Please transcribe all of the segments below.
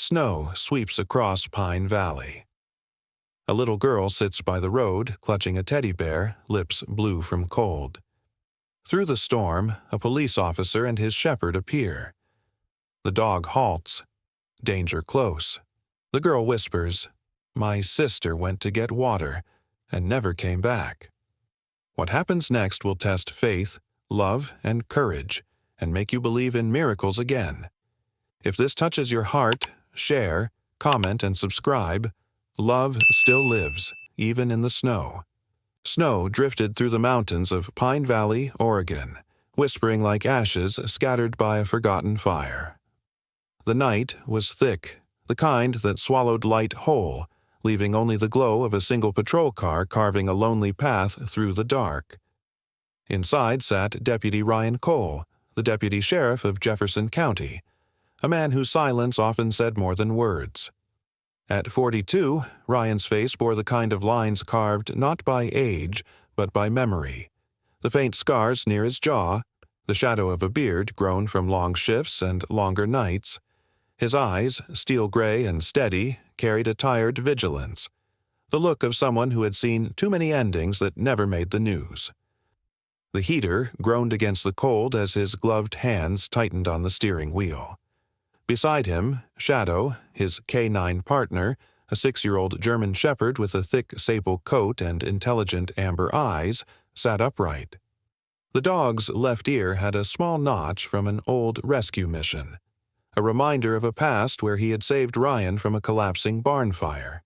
Snow sweeps across Pine Valley. A little girl sits by the road, clutching a teddy bear, lips blue from cold. Through the storm, a police officer and his shepherd appear. The dog halts. Danger close. The girl whispers, "My sister went to get water and never came back." What happens next will test faith, love, and courage, and make you believe in miracles again. If this touches your heart, share, comment, and subscribe. Love still lives, even in the snow. Snow drifted through the mountains of Pine Valley, Oregon, whispering like ashes scattered by a forgotten fire. The night was thick, the kind that swallowed light whole, leaving only the glow of a single patrol car carving a lonely path through the dark. Inside sat Deputy Ryan Cole, the deputy sheriff of Jefferson County, a man whose silence often said more than words. At 42, Ryan's face bore the kind of lines carved not by age, but by memory. The faint scars near his jaw, the shadow of a beard grown from long shifts and longer nights. His eyes, steel gray and steady, carried a tired vigilance, the look of someone who had seen too many endings that never made the news. The heater groaned against the cold as his gloved hands tightened on the steering wheel. Beside him, Shadow, his K9 partner, a 6-year-old German shepherd with a thick sable coat and intelligent amber eyes, sat upright. The dog's left ear had a small notch from an old rescue mission, a reminder of a past where he had saved Ryan from a collapsing barn fire.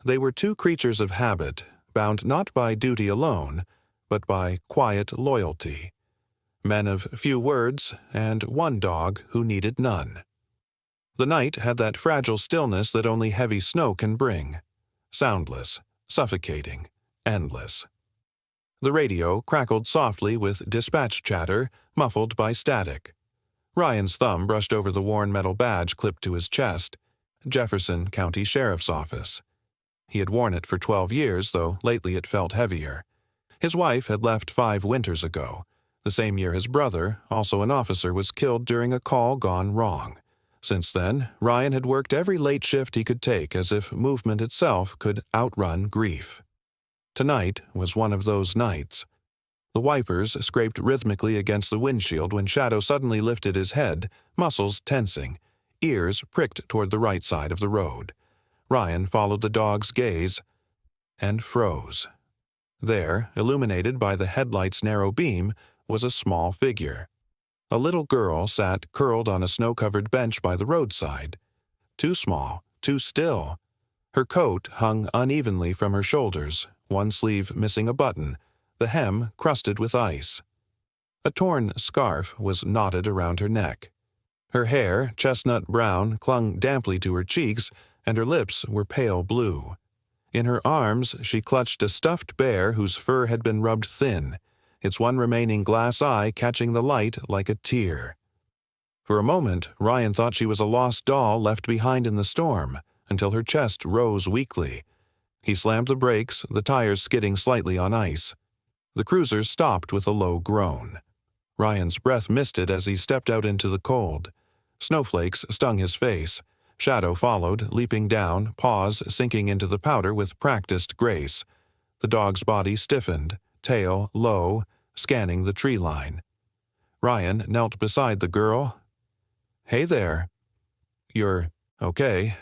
They were two creatures of habit, bound not by duty alone, but by quiet loyalty. Men of few words, and one dog who needed none. The night had that fragile stillness that only heavy snow can bring. Soundless, suffocating, endless. The radio crackled softly with dispatch chatter, muffled by static. Ryan's thumb brushed over the worn metal badge clipped to his chest, Jefferson County Sheriff's Office. He had worn it for 12 years, though lately it felt heavier. His wife had left 5 winters ago, the same year his brother, also an officer, was killed during a call gone wrong. Since then, Ryan had worked every late shift he could take as if movement itself could outrun grief. Tonight was one of those nights. The wipers scraped rhythmically against the windshield when Shadow suddenly lifted his head, muscles tensing, ears pricked toward the right side of the road. Ryan followed the dog's gaze and froze. There, illuminated by the headlight's narrow beam, was a small figure. A little girl sat curled on a snow-covered bench by the roadside. Too small, too still. Her coat hung unevenly from her shoulders, one sleeve missing a button, the hem crusted with ice. A torn scarf was knotted around her neck. Her hair, chestnut brown, clung damply to her cheeks, and her lips were pale blue. In her arms she clutched a stuffed bear whose fur had been rubbed thin, its one remaining glass eye catching the light like a tear. For a moment, Ryan thought she was a lost doll left behind in the storm, until her chest rose weakly. He slammed the brakes, the tires skidding slightly on ice. The cruiser stopped with a low groan. Ryan's breath misted as he stepped out into the cold. Snowflakes stung his face. Shadow followed, leaping down, paws sinking into the powder with practiced grace. The dog's body stiffened, tail low, scanning the tree line. Ryan knelt beside the girl. "Hey there." "You're okay.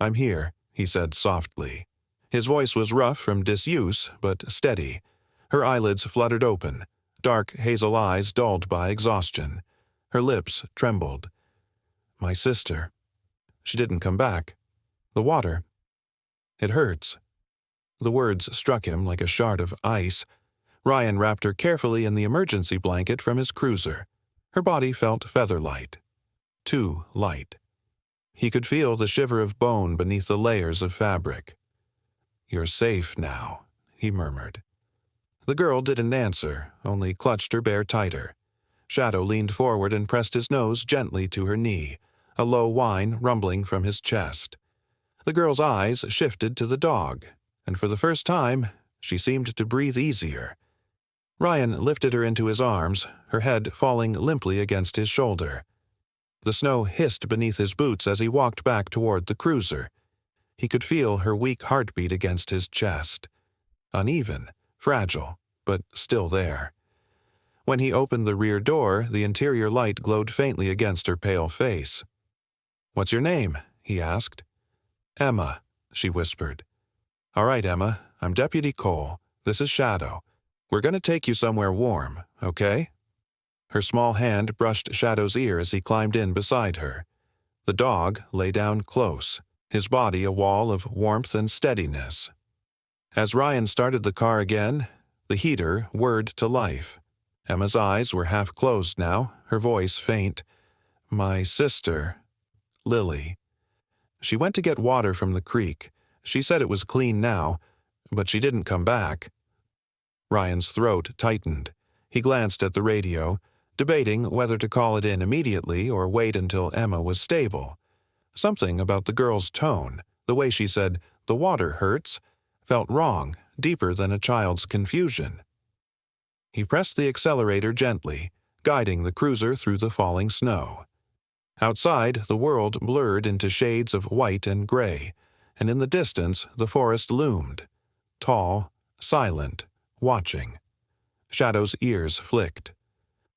I'm here," he said softly. His voice was rough from disuse, but steady. Her eyelids fluttered open, dark hazel eyes dulled by exhaustion. Her lips trembled. "My sister. She didn't come back. The water. It hurts." The words struck him like a shard of ice. Ryan wrapped her carefully in the emergency blanket from his cruiser. Her body felt feather-light. Too light. He could feel the shiver of bone beneath the layers of fabric. "You're safe now," he murmured. The girl didn't answer, only clutched her bear tighter. Shadow leaned forward and pressed his nose gently to her knee, a low whine rumbling from his chest. The girl's eyes shifted to the dog, and for the first time, she seemed to breathe easier. Ryan lifted her into his arms, her head falling limply against his shoulder. The snow hissed beneath his boots as he walked back toward the cruiser. He could feel her weak heartbeat against his chest. Uneven, fragile, but still there. When he opened the rear door, the interior light glowed faintly against her pale face. "What's your name?" he asked. "Emma," she whispered. "All right, Emma, I'm Deputy Cole. This is Shadow. We're going to take you somewhere warm, okay?" Her small hand brushed Shadow's ear as he climbed in beside her. The dog lay down close, his body a wall of warmth and steadiness. As Ryan started the car again, the heater whirred to life. Emma's eyes were half closed now, her voice faint. "My sister, Lily." She went to get water from the creek. She said it was clean now, but she didn't come back. Ryan's throat tightened. He glanced at the radio, debating whether to call it in immediately or wait until Emma was stable. Something about the girl's tone, the way she said, "The water hurts," felt wrong, deeper than a child's confusion. He pressed the accelerator gently, guiding the cruiser through the falling snow. Outside, the world blurred into shades of white and gray, and in the distance the forest loomed, tall, silent, watching. Shadow's ears flicked.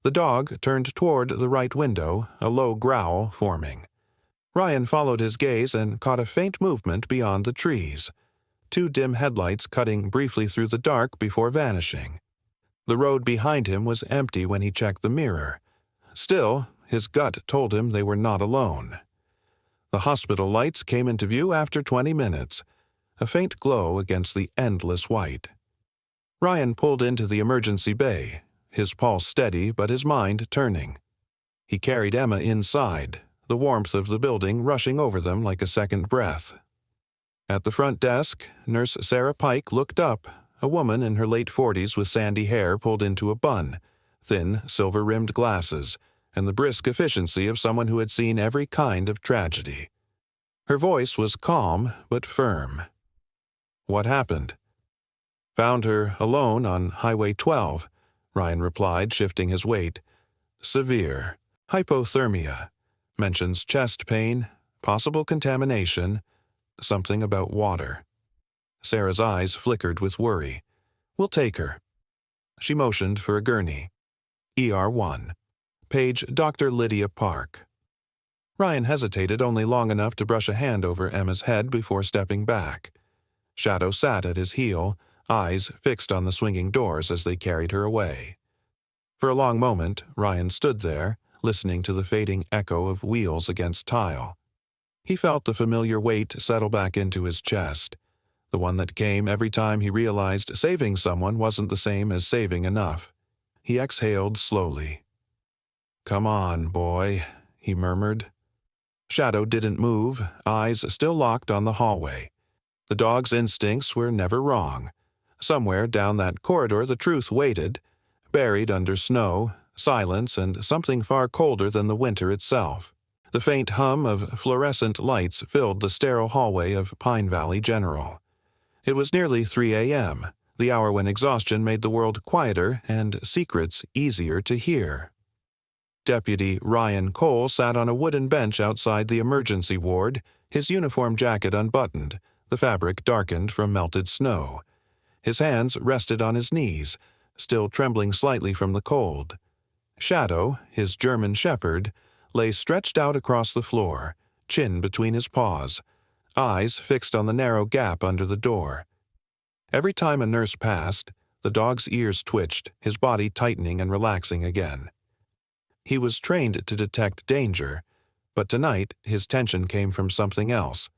The dog turned toward the right window, a low growl forming. Ryan followed his gaze and caught a faint movement beyond the trees, 2 dim headlights cutting briefly through the dark before vanishing. The road behind him was empty when he checked the mirror. Still, his gut told him they were not alone. The hospital lights came into view after 20 minutes, a faint glow against the endless white. Ryan pulled into the emergency bay, his pulse steady but his mind turning. He carried Emma inside, the warmth of the building rushing over them like a second breath. At the front desk, Nurse Sarah Pike looked up, a woman in her late 40s with sandy hair pulled into a bun, thin, silver-rimmed glasses, and the brisk efficiency of someone who had seen every kind of tragedy. Her voice was calm but firm. "What happened?" "Found her alone on Highway 12, Ryan replied, shifting his weight. "Severe. Hypothermia. Mentions chest pain, possible contamination, something about water." Sarah's eyes flickered with worry. "We'll take her." She motioned for a gurney. ER1. Page Dr. Lydia Park. Ryan hesitated only long enough to brush a hand over Emma's head before stepping back. Shadow sat at his heel, eyes fixed on the swinging doors as they carried her away. For a long moment, Ryan stood there, listening to the fading echo of wheels against tile. He felt the familiar weight settle back into his chest, the one that came every time he realized saving someone wasn't the same as saving enough. He exhaled slowly. "Come on, boy," he murmured. Shadow didn't move, eyes still locked on the hallway. The dog's instincts were never wrong. Somewhere down that corridor the truth waited, buried under snow, silence, and something far colder than the winter itself. The faint hum of fluorescent lights filled the sterile hallway of Pine Valley General. It was nearly 3 a.m., the hour when exhaustion made the world quieter and secrets easier to hear. Deputy Ryan Cole sat on a wooden bench outside the emergency ward, his uniform jacket unbuttoned, the fabric darkened from melted snow. His hands rested on his knees, still trembling slightly from the cold. Shadow, his German shepherd, lay stretched out across the floor, chin between his paws, eyes fixed on the narrow gap under the door. Every time a nurse passed, the dog's ears twitched, his body tightening and relaxing again. He was trained to detect danger, but tonight his tension came from something else.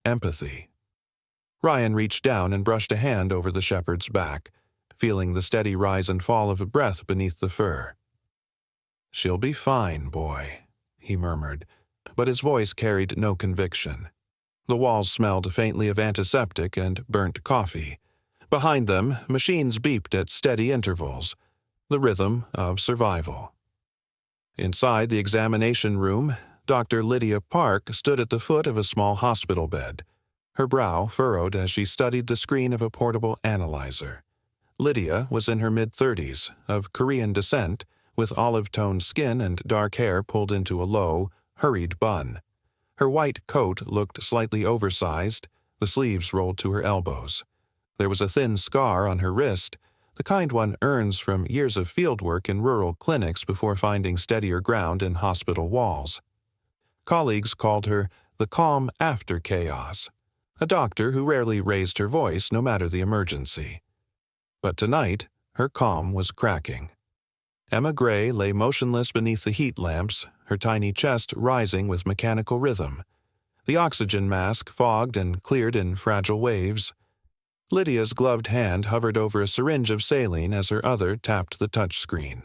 Empathy. Ryan reached down and brushed a hand over the shepherd's back, feeling the steady rise and fall of a breath beneath the fur. "She'll be fine, boy," he murmured, but his voice carried no conviction. The walls smelled faintly of antiseptic and burnt coffee. Behind them, machines beeped at steady intervals, the rhythm of survival. Inside the examination room, Dr. Lydia Park stood at the foot of a small hospital bed, her brow furrowed as she studied the screen of a portable analyzer. Lydia was in her mid-30s, of Korean descent, with olive-toned skin and dark hair pulled into a low, hurried bun. Her white coat looked slightly oversized, the sleeves rolled to her elbows. There was a thin scar on her wrist, the kind one earns from years of fieldwork in rural clinics before finding steadier ground in hospital walls. Colleagues called her the calm after chaos, a doctor who rarely raised her voice no matter the emergency. But tonight, her calm was cracking. Emma Gray lay motionless beneath the heat lamps, her tiny chest rising with mechanical rhythm. The oxygen mask fogged and cleared in fragile waves. Lydia's gloved hand hovered over a syringe of saline as her other tapped the touchscreen.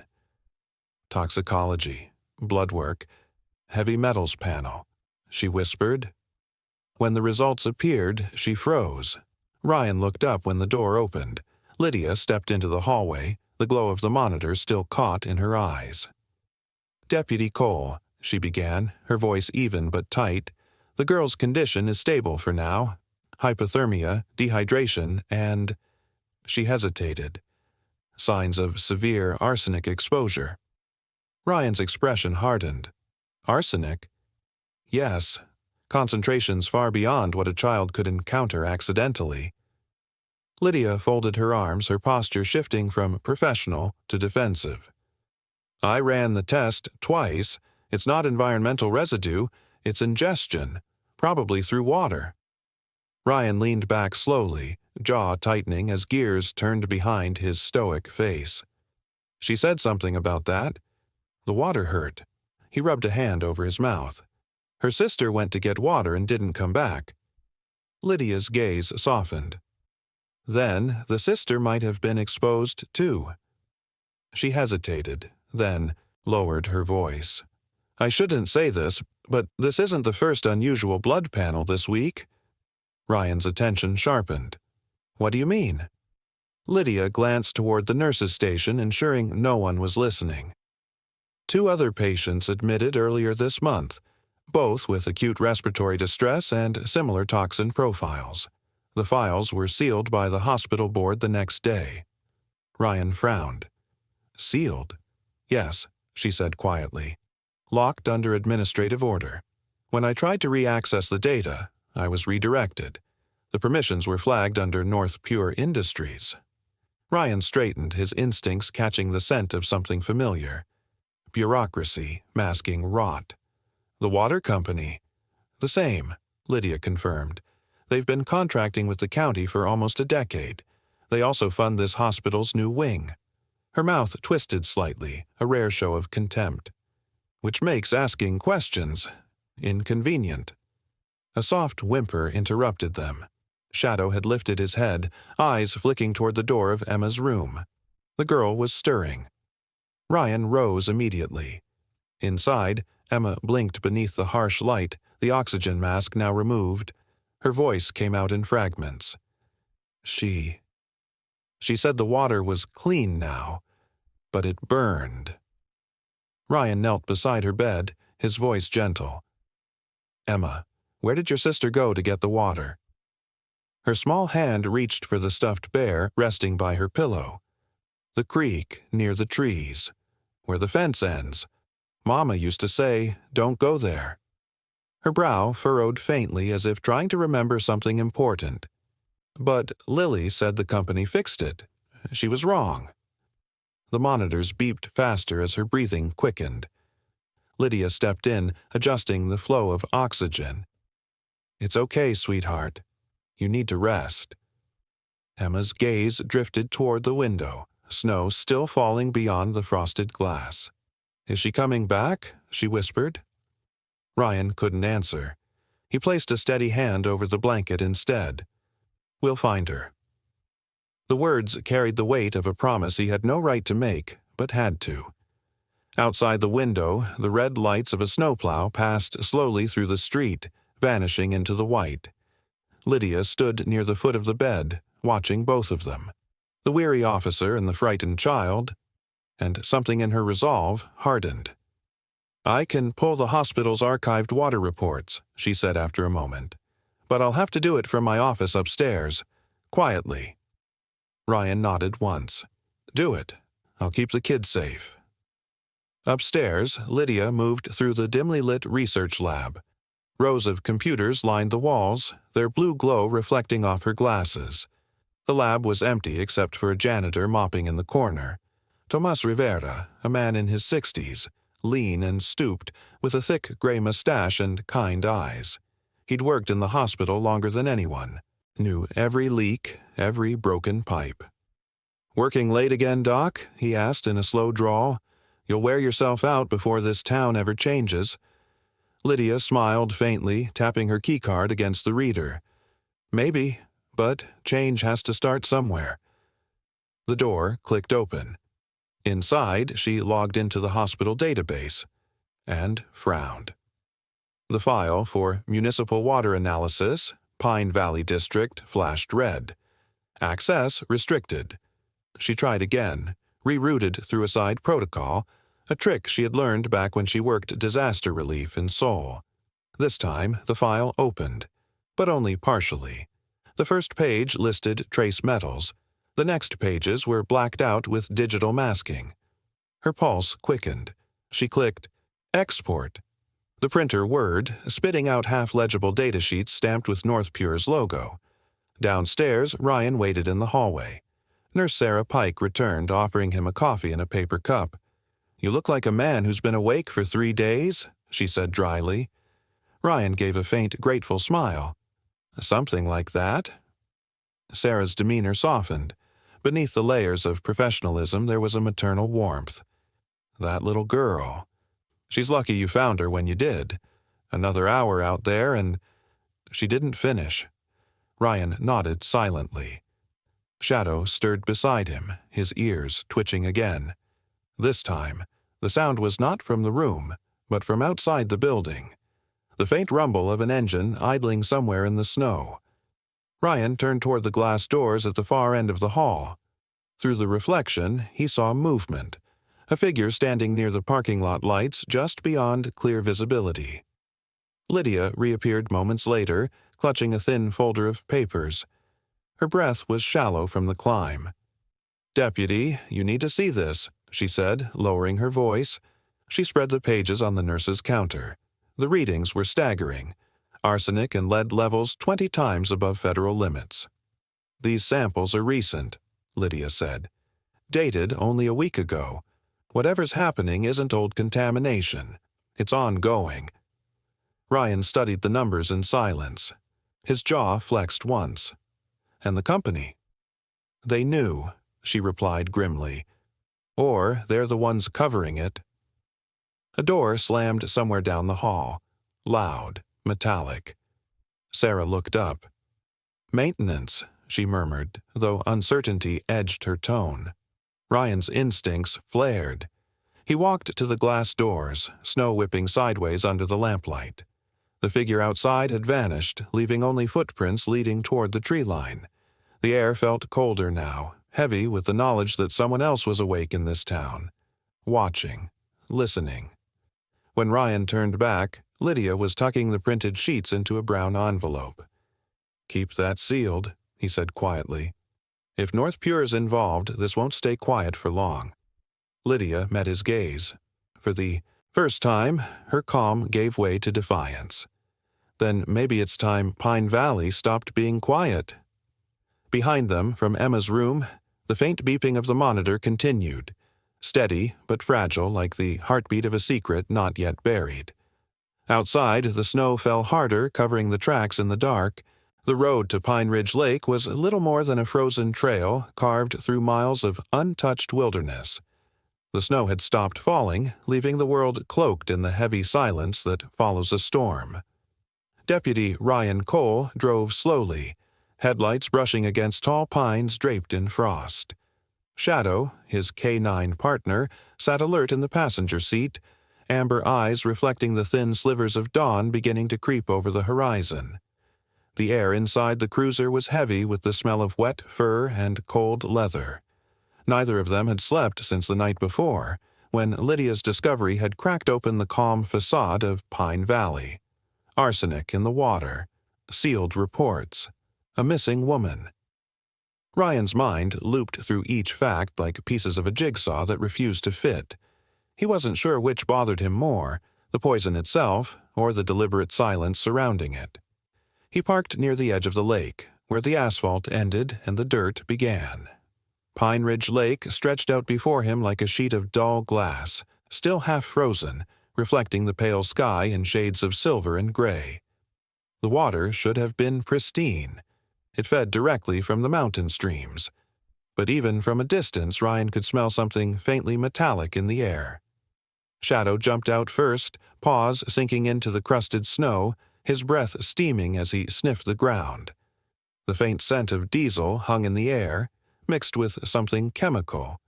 Toxicology, blood work, heavy metals panel, she whispered. When the results appeared, she froze. Ryan looked up when the door opened. Lydia stepped into the hallway, the glow of the monitor still caught in her eyes. "Deputy Cole," she began, her voice even but tight, "the girl's condition is stable for now. Hypothermia, dehydration, and—" She hesitated. "Signs of severe arsenic exposure." Ryan's expression hardened. "Arsenic?" "Yes. Concentrations far beyond what a child could encounter accidentally." Lydia folded her arms, her posture shifting from professional to defensive. "I ran the test twice. It's not environmental residue, it's ingestion, probably through water." Ryan leaned back slowly, jaw tightening as gears turned behind his stoic face. "She said something about that. The water hurt." He rubbed a hand over his mouth. "Her sister went to get water and didn't come back." Lydia's gaze softened. "Then the sister might have been exposed too." She hesitated, then lowered her voice. "I shouldn't say this, but this isn't the first unusual blood panel this week." Ryan's attention sharpened. "What do you mean?" Lydia glanced toward the nurse's station, ensuring no one was listening. "2 other patients admitted earlier this month, both with acute respiratory distress and similar toxin profiles. The files were sealed by the hospital board the next day." Ryan frowned. "Sealed?" "Yes," she said quietly. "Locked under administrative order. When I tried to re-access the data, I was redirected. The permissions were flagged under North Pure Industries." Ryan straightened, his instincts catching the scent of something familiar. Bureaucracy masking rot. "The water company?" "The same," Lydia confirmed. "They've been contracting with the county for almost a decade. They also fund this hospital's new wing." Her mouth twisted slightly, a rare show of contempt. "Which makes asking questions inconvenient." A soft whimper interrupted them. Shadow had lifted his head, eyes flicking toward the door of Emma's room. The girl was stirring. Ryan rose immediately. Inside, Emma blinked beneath the harsh light, the oxygen mask now removed. Her voice came out in fragments. She said the water was clean now, but it burned." Ryan knelt beside her bed, his voice gentle. "Emma, where did your sister go to get the water?" Her small hand reached for the stuffed bear resting by her pillow. "The creek, near the trees, where the fence ends. Mama used to say, 'Don't go there.'" Her brow furrowed faintly as if trying to remember something important. "But Lily said the company fixed it. She was wrong." The monitors beeped faster as her breathing quickened. Lydia stepped in, adjusting the flow of oxygen. "It's okay, sweetheart. You need to rest." Emma's gaze drifted toward the window, snow still falling beyond the frosted glass. "Is she coming back?" she whispered. Ryan couldn't answer. He placed a steady hand over the blanket instead. "We'll find her." The words carried the weight of a promise he had no right to make, but had to. Outside the window, the red lights of a snowplow passed slowly through the street, vanishing into the white. Lydia stood near the foot of the bed, watching both of them. The weary officer and the frightened child, and something in her resolve hardened. "I can pull the hospital's archived water reports," she said after a moment. "But I'll have to do it from my office upstairs, quietly." Ryan nodded once. "Do it. I'll keep the kids safe." Upstairs, Lydia moved through the dimly lit research lab. Rows of computers lined the walls, their blue glow reflecting off her glasses. The lab was empty except for a janitor mopping in the corner. Tomas Rivera, a man in his 60s, lean and stooped, with a thick gray mustache and kind eyes. He'd worked in the hospital longer than anyone, knew every leak, every broken pipe. "Working late again, Doc?" he asked in a slow drawl. "You'll wear yourself out before this town ever changes." Lydia smiled faintly, tapping her keycard against the reader. "Maybe, but change has to start somewhere." The door clicked open. Inside, she logged into the hospital database and frowned. The file for municipal water analysis, Pine Valley District, flashed red. Access restricted. She tried again, rerouted through a side protocol, a trick she had learned back when she worked disaster relief in Seoul. This time, the file opened, but only partially. The first page listed trace metals. The next pages were blacked out with digital masking. Her pulse quickened. She clicked Export. The printer whirred, spitting out half-legible datasheets stamped with North Pure's logo. Downstairs, Ryan waited in the hallway. Nurse Sarah Pike returned, offering him a coffee in a paper cup. "You look like a man who's been awake for 3 days," she said dryly. Ryan gave a faint, grateful smile. "Something like that." Sarah's demeanor softened. Beneath the layers of professionalism there was a maternal warmth. "That little girl. She's lucky you found her when you did. Another hour out there and—" She didn't finish. Ryan nodded silently. Shadow stirred beside him, his ears twitching again. This time, the sound was not from the room, but from outside the building. The faint rumble of an engine idling somewhere in the snow. Ryan turned toward the glass doors at the far end of the hall. Through the reflection, he saw movement, a figure standing near the parking lot lights just beyond clear visibility. Lydia reappeared moments later, clutching a thin folder of papers. Her breath was shallow from the climb. "Deputy, you need to see this," she said, lowering her voice. She spread the pages on the nurse's counter. The readings were staggering. Arsenic and lead levels 20 times above federal limits. "These samples are recent," Lydia said. "Dated only a week ago. Whatever's happening isn't old contamination. It's ongoing." Ryan studied the numbers in silence. His jaw flexed once. "And the company?" "They knew," she replied grimly. "Or they're the ones covering it." A door slammed somewhere down the hall. Loud, metallic. Sarah looked up. "Maintenance," she murmured, though uncertainty edged her tone. Ryan's instincts flared. He walked to the glass doors, snow whipping sideways under the lamplight. The figure outside had vanished, leaving only footprints leading toward the tree line. The air felt colder now, heavy with the knowledge that someone else was awake in this town. Watching, listening. When Ryan turned back, Lydia was tucking the printed sheets into a brown envelope. "Keep that sealed," he said quietly. "If North Pure's involved, this won't stay quiet for long." Lydia met his gaze. For the first time, her calm gave way to defiance. "Then maybe it's time Pine Valley stopped being quiet." Behind them, from Emma's room, the faint beeping of the monitor continued, steady but fragile like the heartbeat of a secret not yet buried. Outside, the snow fell harder, covering the tracks in the dark. The road to Pine Ridge Lake was little more than a frozen trail carved through miles of untouched wilderness. The snow had stopped falling, leaving the world cloaked in the heavy silence that follows a storm. Deputy Ryan Cole drove slowly, headlights brushing against tall pines draped in frost. Shadow, his K9 partner, sat alert in the passenger seat, amber eyes reflecting the thin slivers of dawn beginning to creep over the horizon. The air inside the cruiser was heavy with the smell of wet fur and cold leather. Neither of them had slept since the night before, when Lydia's discovery had cracked open the calm facade of Pine Valley. Arsenic in the water, sealed reports, a missing woman. Ryan's mind looped through each fact like pieces of a jigsaw that refused to fit. He wasn't sure which bothered him more, the poison itself or the deliberate silence surrounding it. He parked near the edge of the lake, where the asphalt ended and the dirt began. Pine Ridge Lake stretched out before him like a sheet of dull glass, still half frozen, reflecting the pale sky in shades of silver and gray. The water should have been pristine. It fed directly from the mountain streams. But even from a distance, Ryan could smell something faintly metallic in the air. Shadow jumped out first, paws sinking into the crusted snow, his breath steaming as he sniffed the ground. The faint scent of diesel hung in the air, mixed with something chemical.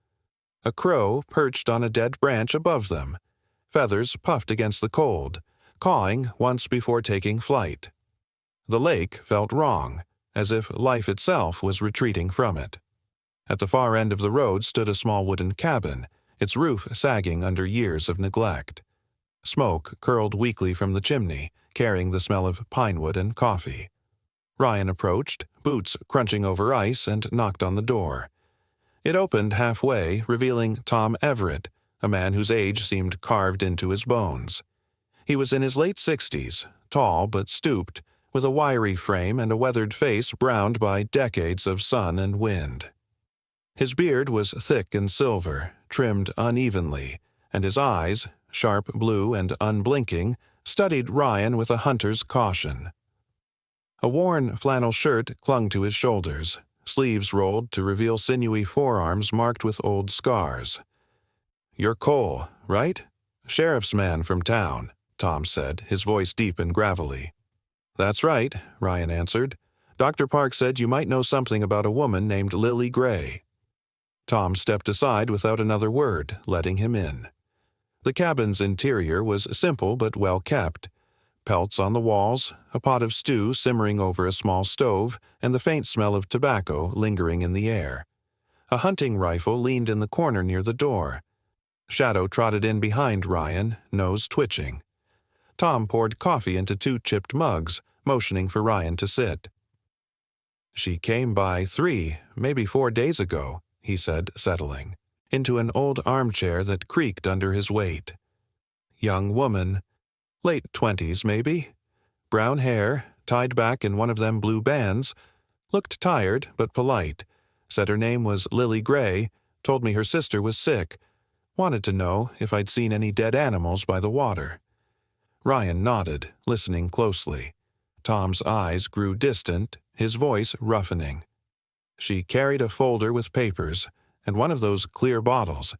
A crow perched on a dead branch above them. Feathers puffed against the cold, cawing once before taking flight. The lake felt wrong, as if life itself was retreating from it. At the far end of the road stood a small wooden cabin, its roof sagging under years of neglect. Smoke curled weakly from the chimney, carrying the smell of pinewood and coffee. Ryan approached, boots crunching over ice, and knocked on the door. It opened halfway, revealing Tom Everett, a man whose age seemed carved into his bones. He was in his late 60s, tall but stooped, with a wiry frame and a weathered face browned by decades of sun and wind. His beard was thick and silver, trimmed unevenly, and his eyes, sharp blue and unblinking, studied Ryan with a hunter's caution. A worn flannel shirt clung to his shoulders, sleeves rolled to reveal sinewy forearms marked with old scars. "You're Cole, right? Sheriff's man from town," Tom said, his voice deep and gravelly. "That's right," Ryan answered. "Dr. Park said you might know something about a woman named Lily Gray." Tom stepped aside without another word, letting him in. The cabin's interior was simple but well kept. Pelts on the walls, a pot of stew simmering over a small stove, and the faint smell of tobacco lingering in the air. A hunting rifle leaned in the corner near the door. Shadow trotted in behind Ryan, nose twitching. Tom poured coffee into 2 chipped mugs, motioning for Ryan to sit. "She came by 3, maybe 4 days ago," he said, settling, into an old armchair that creaked under his weight. "Young woman, late 20s maybe. Brown hair, tied back in one of them blue bands. Looked tired, but polite. Said her name was Lily Gray, told me her sister was sick. Wanted to know if I'd seen any dead animals by the water." Ryan nodded, listening closely. Tom's eyes grew distant, his voice roughening. "She carried a folder with papers, and one of those clear bottles.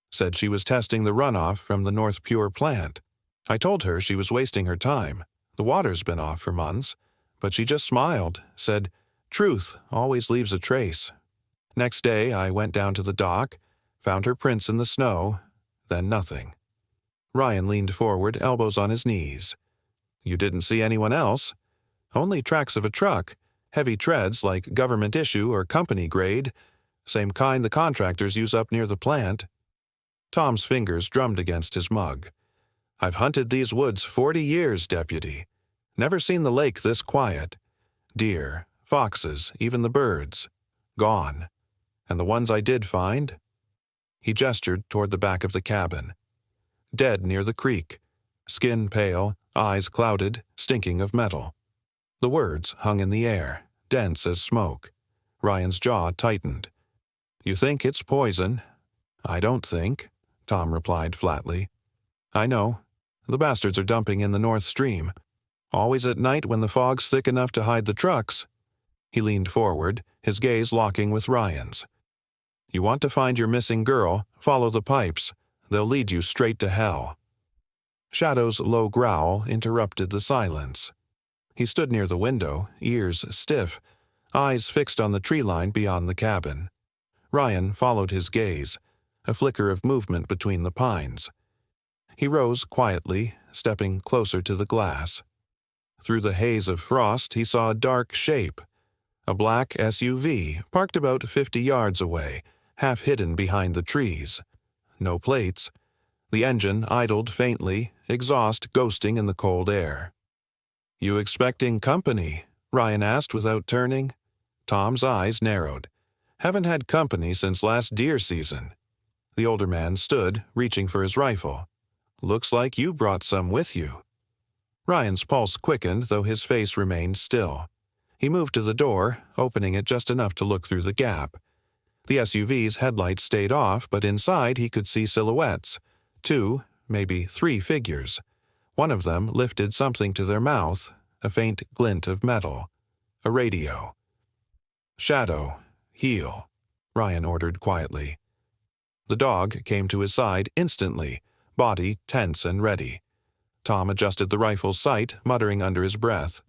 Said she was testing the runoff from the North Pure plant. I told her she was wasting her time. The water's been off for months. But she just smiled, said, 'Truth always leaves a trace.' Next day I went down to the dock, found her prints in the snow, then nothing." Ryan leaned forward, elbows on his knees. "You didn't see anyone else? Only tracks of a truck, heavy treads like government issue or company grade, same kind the contractors use up near the plant." Tom's fingers drummed against his mug. "I've hunted these woods 40 years, Deputy. Never seen the lake this quiet. Deer, foxes, even the birds. Gone. And the ones I did find?" He gestured toward the back of the cabin. "Dead near the creek. Skin pale, eyes clouded, stinking of metal." The words hung in the air, dense as smoke. Ryan's jaw tightened. "You think it's poison?" "I don't think," Tom replied flatly. "I know. The bastards are dumping in the North Stream. Always at night when the fog's thick enough to hide the trucks." He leaned forward, his gaze locking with Ryan's. "You want to find your missing girl, follow the pipes. They'll lead you straight to hell." Shadow's low growl interrupted the silence. He stood near the window, ears stiff, eyes fixed on the tree line beyond the cabin. Ryan followed his gaze, a flicker of movement between the pines. He rose quietly, stepping closer to the glass. Through the haze of frost he saw a dark shape. A black SUV parked about 50 yards away, half hidden behind the trees. No plates. The engine idled faintly, exhaust ghosting in the cold air. "You expecting company?" Ryan asked without turning. Tom's eyes narrowed. "Haven't had company since last deer season." The older man stood, reaching for his rifle. "Looks like you brought some with you." Ryan's pulse quickened, though his face remained still. He moved to the door, opening it just enough to look through the gap. The SUV's headlights stayed off, but inside he could see silhouettes. 2, maybe 3 figures. One of them lifted something to their mouth, a faint glint of metal. A radio. "Shadow, heel," Ryan ordered quietly. The dog came to his side instantly, body tense and ready. Tom adjusted the rifle's sight, muttering under his breath.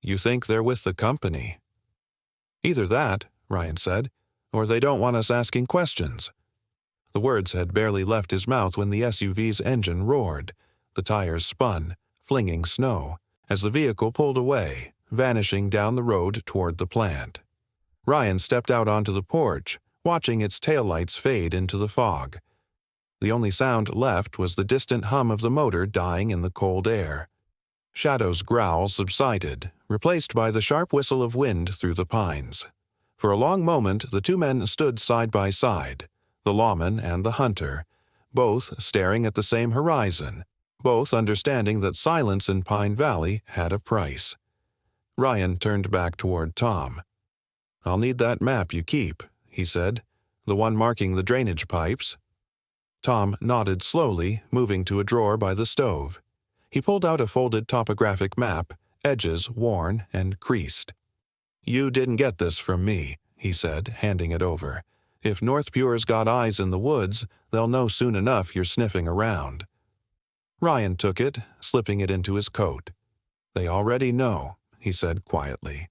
"You think they're with the company?" "Either that," Ryan said, "or they don't want us asking questions." The words had barely left his mouth when the SUV's engine roared. The tires spun, flinging snow, as the vehicle pulled away, vanishing down the road toward the plant. Ryan stepped out onto the porch, watching its taillights fade into the fog. The only sound left was the distant hum of the motor dying in the cold air. Shadow's growl subsided, replaced by the sharp whistle of wind through the pines. For a long moment, the two men stood side by side, the lawman and the hunter, both staring at the same horizon, both understanding that silence in Pine Valley had a price. Ryan turned back toward Tom. "I'll need that map you keep," he said, "the one marking the drainage pipes." Tom nodded slowly, moving to a drawer by the stove. He pulled out a folded topographic map, edges worn and creased. "You didn't get this from me," he said, handing it over. "If North Pure's got eyes in the woods, they'll know soon enough you're sniffing around." Ryan took it, slipping it into his coat. "They already know," he said quietly.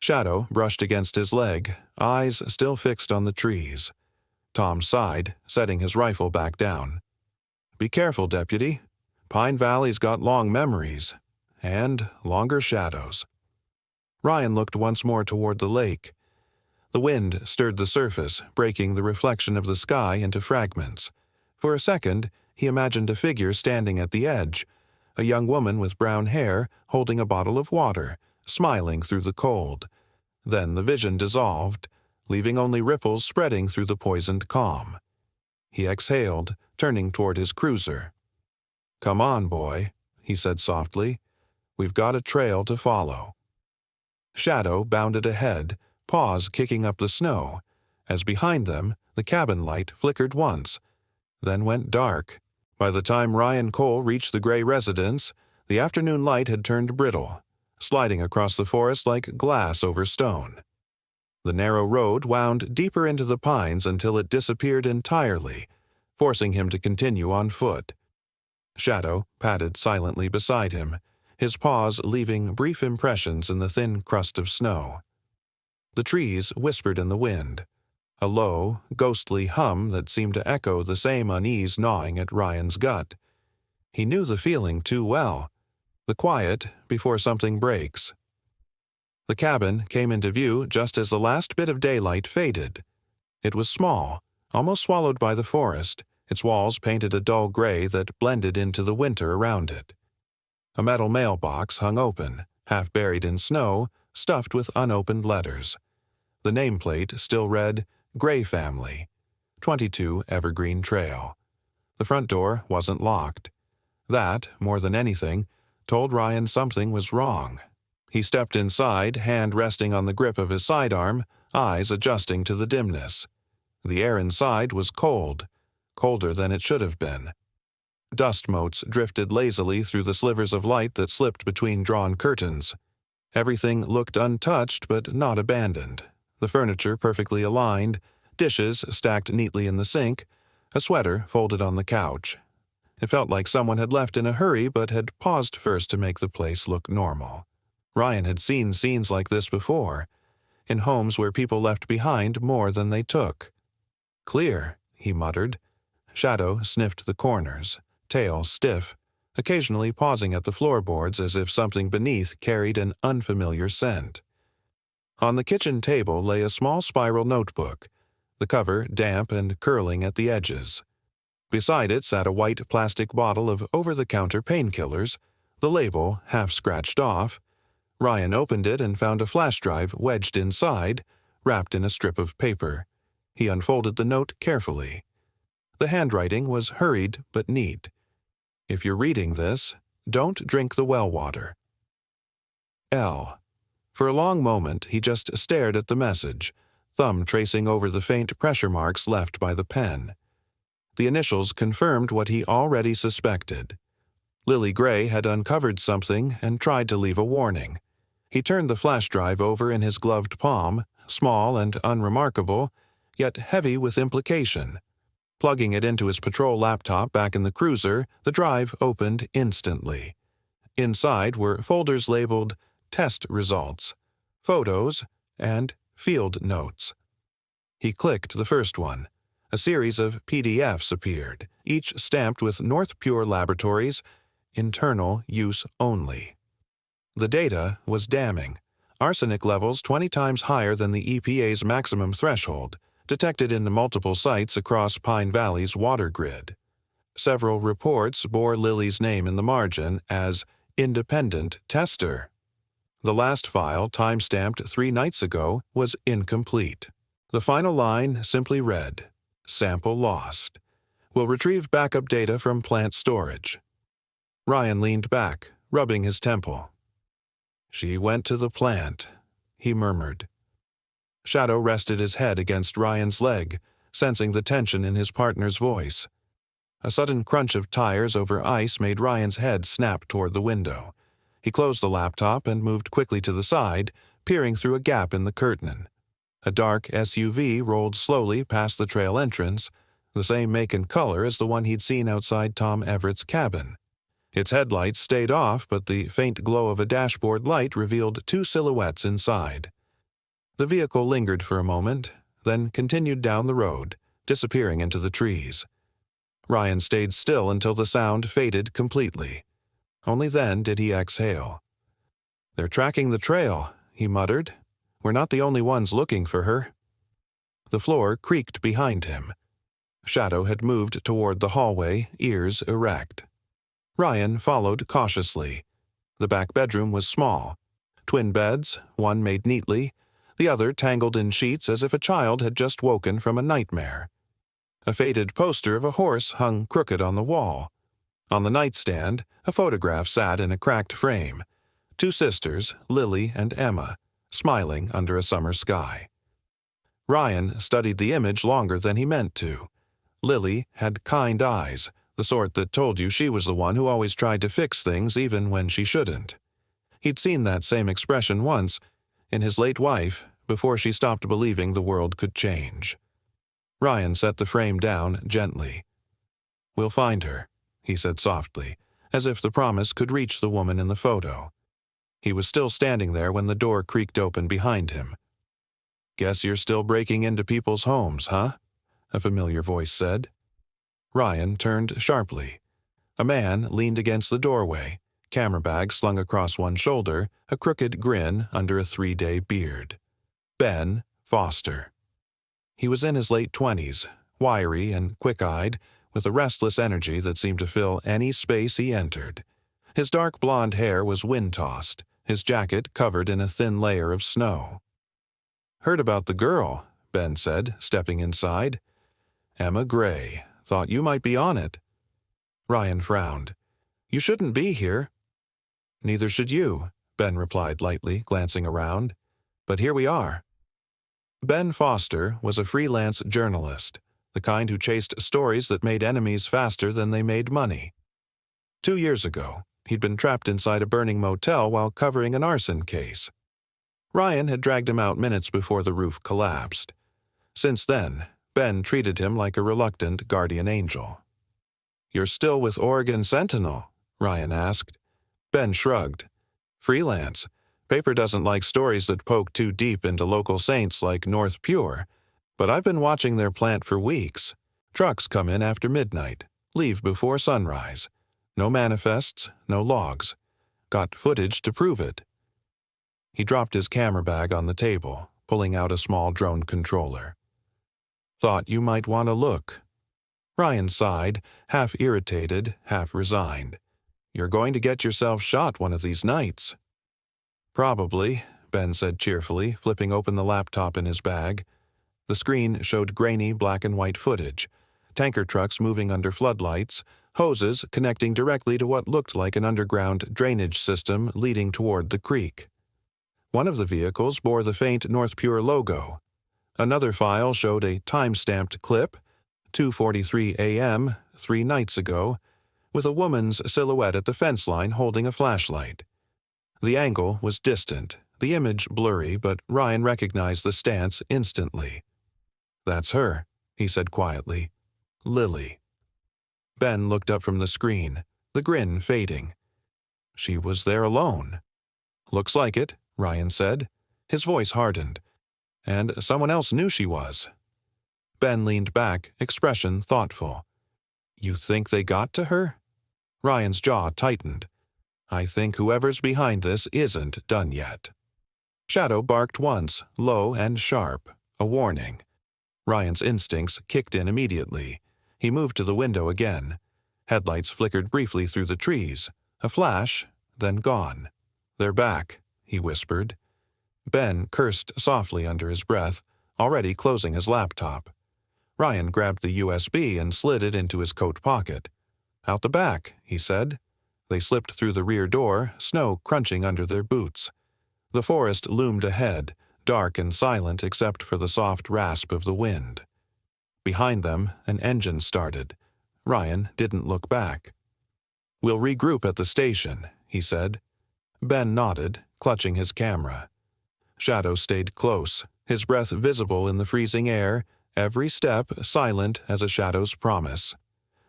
Shadow brushed against his leg, eyes still fixed on the trees. Tom sighed, setting his rifle back down. "Be careful, Deputy. Pine Valley's got long memories, and longer shadows." Ryan looked once more toward the lake. The wind stirred the surface, breaking the reflection of the sky into fragments. For a second, he imagined a figure standing at the edge, a young woman with brown hair holding a bottle of water, smiling through the cold. Then the vision dissolved, leaving only ripples spreading through the poisoned calm. He exhaled, turning toward his cruiser. "Come on, boy," he said softly. "We've got a trail to follow." Shadow bounded ahead, paws kicking up the snow, as behind them the cabin light flickered once, then went dark. By the time Ryan Cole reached the gray residence, the afternoon light had turned brittle, sliding across the forest like glass over stone. The narrow road wound deeper into the pines until it disappeared entirely, forcing him to continue on foot. Shadow padded silently beside him, his paws leaving brief impressions in the thin crust of snow. The trees whispered in the wind, a low, ghostly hum that seemed to echo the same unease gnawing at Ryan's gut. He knew the feeling too well, the quiet before something breaks. The cabin came into view just as the last bit of daylight faded. It was small, almost swallowed by the forest, its walls painted a dull gray that blended into the winter around it. A metal mailbox hung open, half buried in snow, stuffed with unopened letters. The nameplate still read, "Gray Family, 22 Evergreen Trail." The front door wasn't locked. That, more than anything, told Ryan something was wrong. He stepped inside, hand resting on the grip of his sidearm, eyes adjusting to the dimness. The air inside was cold, colder than it should have been. Dust motes drifted lazily through the slivers of light that slipped between drawn curtains. Everything looked untouched but not abandoned. The furniture perfectly aligned, dishes stacked neatly in the sink, a sweater folded on the couch. It felt like someone had left in a hurry but had paused first to make the place look normal. Ryan had seen scenes like this before, in homes where people left behind more than they took. "Clear," he muttered. Shadow sniffed the corners, tail stiff, occasionally pausing at the floorboards as if something beneath carried an unfamiliar scent. On the kitchen table lay a small spiral notebook, the cover damp and curling at the edges. Beside it sat a white plastic bottle of over-the-counter painkillers, the label half scratched off. Ryan opened it and found a flash drive wedged inside, wrapped in a strip of paper. He unfolded the note carefully. The handwriting was hurried but neat. If you're reading this, don't drink the well water. L. For a long moment, he just stared at the message, thumb tracing over the faint pressure marks left by the pen. The initials confirmed what he already suspected. Lily Gray had uncovered something and tried to leave a warning. He turned the flash drive over in his gloved palm, small and unremarkable, yet heavy with implication. Plugging it into his patrol laptop back in the cruiser, the drive opened instantly. Inside were folders labeled Test Results, Photos, and Field Notes. He clicked the first one. A series of PDFs appeared, each stamped with North Pure Laboratories, internal use only. The data was damning. Arsenic levels 20 times higher than the EPA's maximum threshold, detected in multiple sites across Pine Valley's water grid. Several reports bore Lily's name in the margin as independent tester. The last file, time-stamped 3 nights ago, was incomplete. The final line simply read, "Sample lost. Will retrieve backup data from plant storage." Ryan leaned back, rubbing his temple. "She went to the plant," he murmured. Shadow rested his head against Ryan's leg, sensing the tension in his partner's voice. A sudden crunch of tires over ice made Ryan's head snap toward the window. He closed the laptop and moved quickly to the side, peering through a gap in the curtain. A dark SUV rolled slowly past the trail entrance, the same make and color as the one he'd seen outside Tom Everett's cabin. Its headlights stayed off, but the faint glow of a dashboard light revealed 2 silhouettes inside. The vehicle lingered for a moment, then continued down the road, disappearing into the trees. Ryan stayed still until the sound faded completely. Only then did he exhale. "They're tracking the trail," he muttered. "We're not the only ones looking for her." The floor creaked behind him. Shadow had moved toward the hallway, ears erect. Ryan followed cautiously. The back bedroom was small. Twin beds, one made neatly, the other tangled in sheets as if a child had just woken from a nightmare. A faded poster of a horse hung crooked on the wall. On the nightstand, a photograph sat in a cracked frame. 2 sisters, Lily and Emma, smiling under a summer sky. Ryan studied the image longer than he meant to. Lily had kind eyes, the sort that told you she was the one who always tried to fix things even when she shouldn't. He'd seen that same expression once, in his late wife, before she stopped believing the world could change. Ryan set the frame down gently. "We'll find her," he said softly, as if the promise could reach the woman in the photo. He was still standing there when the door creaked open behind him. "Guess you're still breaking into people's homes, huh?" a familiar voice said. Ryan turned sharply. A man leaned against the doorway, camera bag slung across one shoulder, a crooked grin under a 3-day beard. Ben Foster. He was in his late 20s, wiry and quick-eyed, with a restless energy that seemed to fill any space he entered. His dark blonde hair was wind-tossed, his jacket covered in a thin layer of snow. "Heard about the girl," Ben said, stepping inside. "Emma Gray. Thought you might be on it." Ryan frowned. "You shouldn't be here." "Neither should you," Ben replied lightly, glancing around. "But here we are." Ben Foster was a freelance journalist, the kind who chased stories that made enemies faster than they made money. 2 years ago, he'd been trapped inside a burning motel while covering an arson case. Ryan had dragged him out minutes before the roof collapsed. Since then, Ben treated him like a reluctant guardian angel. "You're still with Oregon Sentinel?" Ryan asked. Ben shrugged. "Freelance. Paper doesn't like stories that poke too deep into local saints like North Pure, but I've been watching their plant for weeks. Trucks come in after midnight, leave before sunrise. No manifests, no logs. Got footage to prove it." He dropped his camera bag on the table, pulling out a small drone controller. "Thought you might want to look." Ryan sighed, half irritated, half resigned. "You're going to get yourself shot one of these nights." "Probably," Ben said cheerfully, flipping open the laptop in his bag. The screen showed grainy black and white footage. tanker trucks moving under floodlights, hoses connecting directly to what looked like an underground drainage system leading toward the creek. One of the vehicles bore the faint North Pure logo. Another file showed a time-stamped clip, 2:43 a.m., 3 nights ago, with a woman's silhouette at the fence line holding a flashlight. The angle was distant, the image blurry, but Ryan recognized the stance instantly. "That's her," he said quietly. "Lily." Ben looked up from the screen, the grin fading. "She was there alone." "Looks like it," Ryan said. His voice hardened. "And someone else knew she was." Ben leaned back, expression thoughtful. "You think they got to her?" Ryan's jaw tightened. "I think whoever's behind this isn't done yet." Shadow barked once, low and sharp, a warning. Ryan's instincts kicked in immediately. He moved to the window again. Headlights flickered briefly through the trees. A flash, then gone. "They're back," he whispered. Ben cursed softly under his breath, already closing his laptop. Ryan grabbed the USB and slid it into his coat pocket. "Out the back," he said. They slipped through the rear door, snow crunching under their boots. The forest loomed ahead, dark and silent except for the soft rasp of the wind. Behind them, an engine started. Ryan didn't look back. "We'll regroup at the station," he said. Ben nodded, clutching his camera. Shadow stayed close, his breath visible in the freezing air, every step silent as a shadow's promise.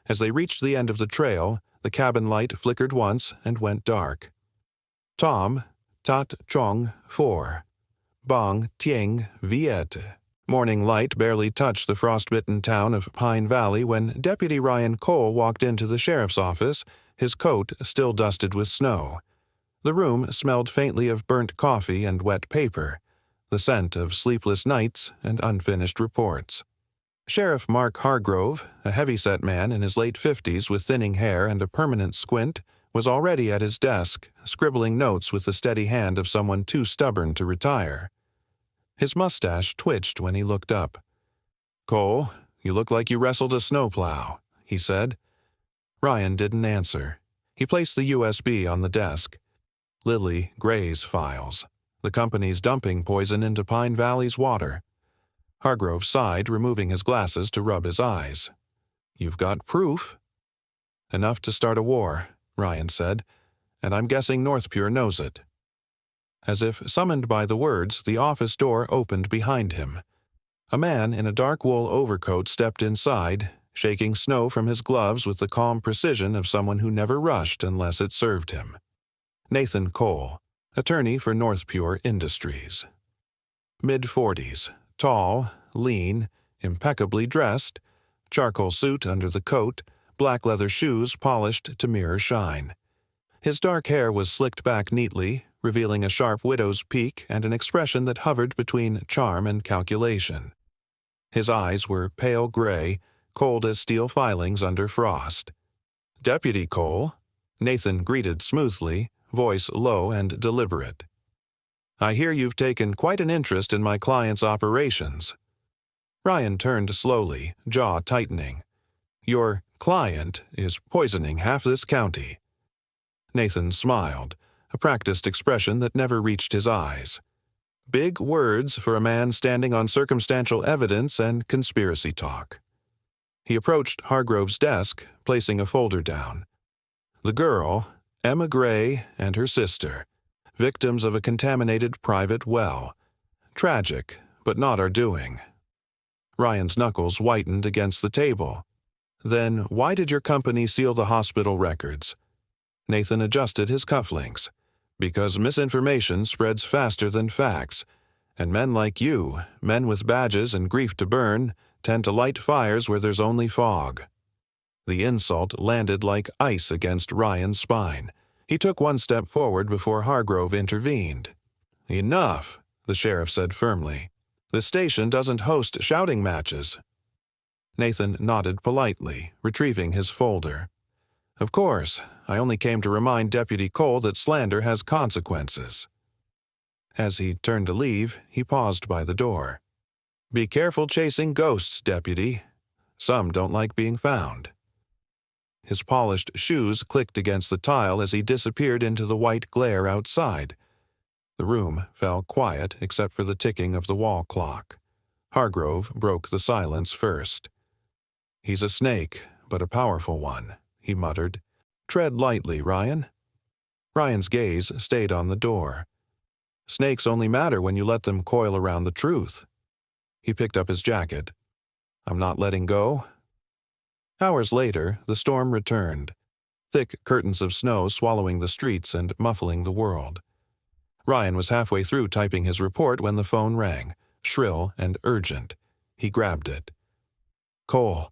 As they reached the end of the trail, the cabin light flickered once and went dark. "Tom, Tat Chong 4. Bong Tieng Viet." Morning light barely touched the frostbitten town of Pine Valley when Deputy Ryan Cole walked into the sheriff's office, his coat still dusted with snow. The room smelled faintly of burnt coffee and wet paper, the scent of sleepless nights and unfinished reports. Sheriff Mark Hargrove, a heavy-set man in his late 50s with thinning hair and a permanent squint, was already at his desk, scribbling notes with the steady hand of someone too stubborn to retire. His mustache twitched when he looked up. "Cole, you look like you wrestled a snowplow," he said. Ryan didn't answer. He placed the USB on the desk. Lily Gray's files. The company's dumping poison into Pine Valley's water. Hargrove sighed, removing his glasses to rub his eyes. "You've got proof?" "Enough to start a war," Ryan said, "and I'm guessing North Pure knows it." As if summoned by the words, the office door opened behind him. A man in a dark wool overcoat stepped inside, shaking snow from his gloves with the calm precision of someone who never rushed unless it served him. Nathan Cole, attorney for North Pure Industries. Mid-40s, tall, lean, impeccably dressed, charcoal suit under the coat, black leather shoes polished to mirror shine. His dark hair was slicked back neatly, revealing a sharp widow's peak and an expression that hovered between charm and calculation. His eyes were pale gray, cold as steel filings under frost. "Deputy Cole," Nathan greeted smoothly, voice low and deliberate. "I hear you've taken quite an interest in my client's operations." Ryan turned slowly, jaw tightening. "Your client is poisoning half this county." Nathan smiled, a practiced expression that never reached his eyes. Big words for a man standing on circumstantial evidence and conspiracy talk. He approached Hargrove's desk, placing a folder down. The girl, Emma Gray, and her sister, victims of a contaminated private well. Tragic, but not our doing. Ryan's knuckles whitened against the table. "Then why did your company seal the hospital records?" Nathan adjusted his cufflinks. "Because misinformation spreads faster than facts, and men like you, men with badges and grief to burn, tend to light fires where there's only fog." The insult landed like ice against Ryan's spine. He took one step forward before Hargrove intervened. "Enough," the sheriff said firmly. "The station doesn't host shouting matches." Nathan nodded politely, retrieving his folder. "Of course, I only came to remind Deputy Cole that slander has consequences." As he turned to leave, he paused by the door. "Be careful chasing ghosts, Deputy. Some don't like being found. His polished shoes clicked against the tile as he disappeared into the white glare outside. The room fell quiet except for the ticking of the wall clock. Hargrove broke the silence first. "He's a snake, but a powerful one," he muttered. "Tread lightly, Ryan." Ryan's gaze stayed on the door. "Snakes only matter when you let them coil around the truth." He picked up his jacket. "I'm not letting go." Hours later, the storm returned, thick curtains of snow swallowing the streets and muffling the world. Ryan was halfway through typing his report when the phone rang, shrill and urgent. He grabbed it. "Cole."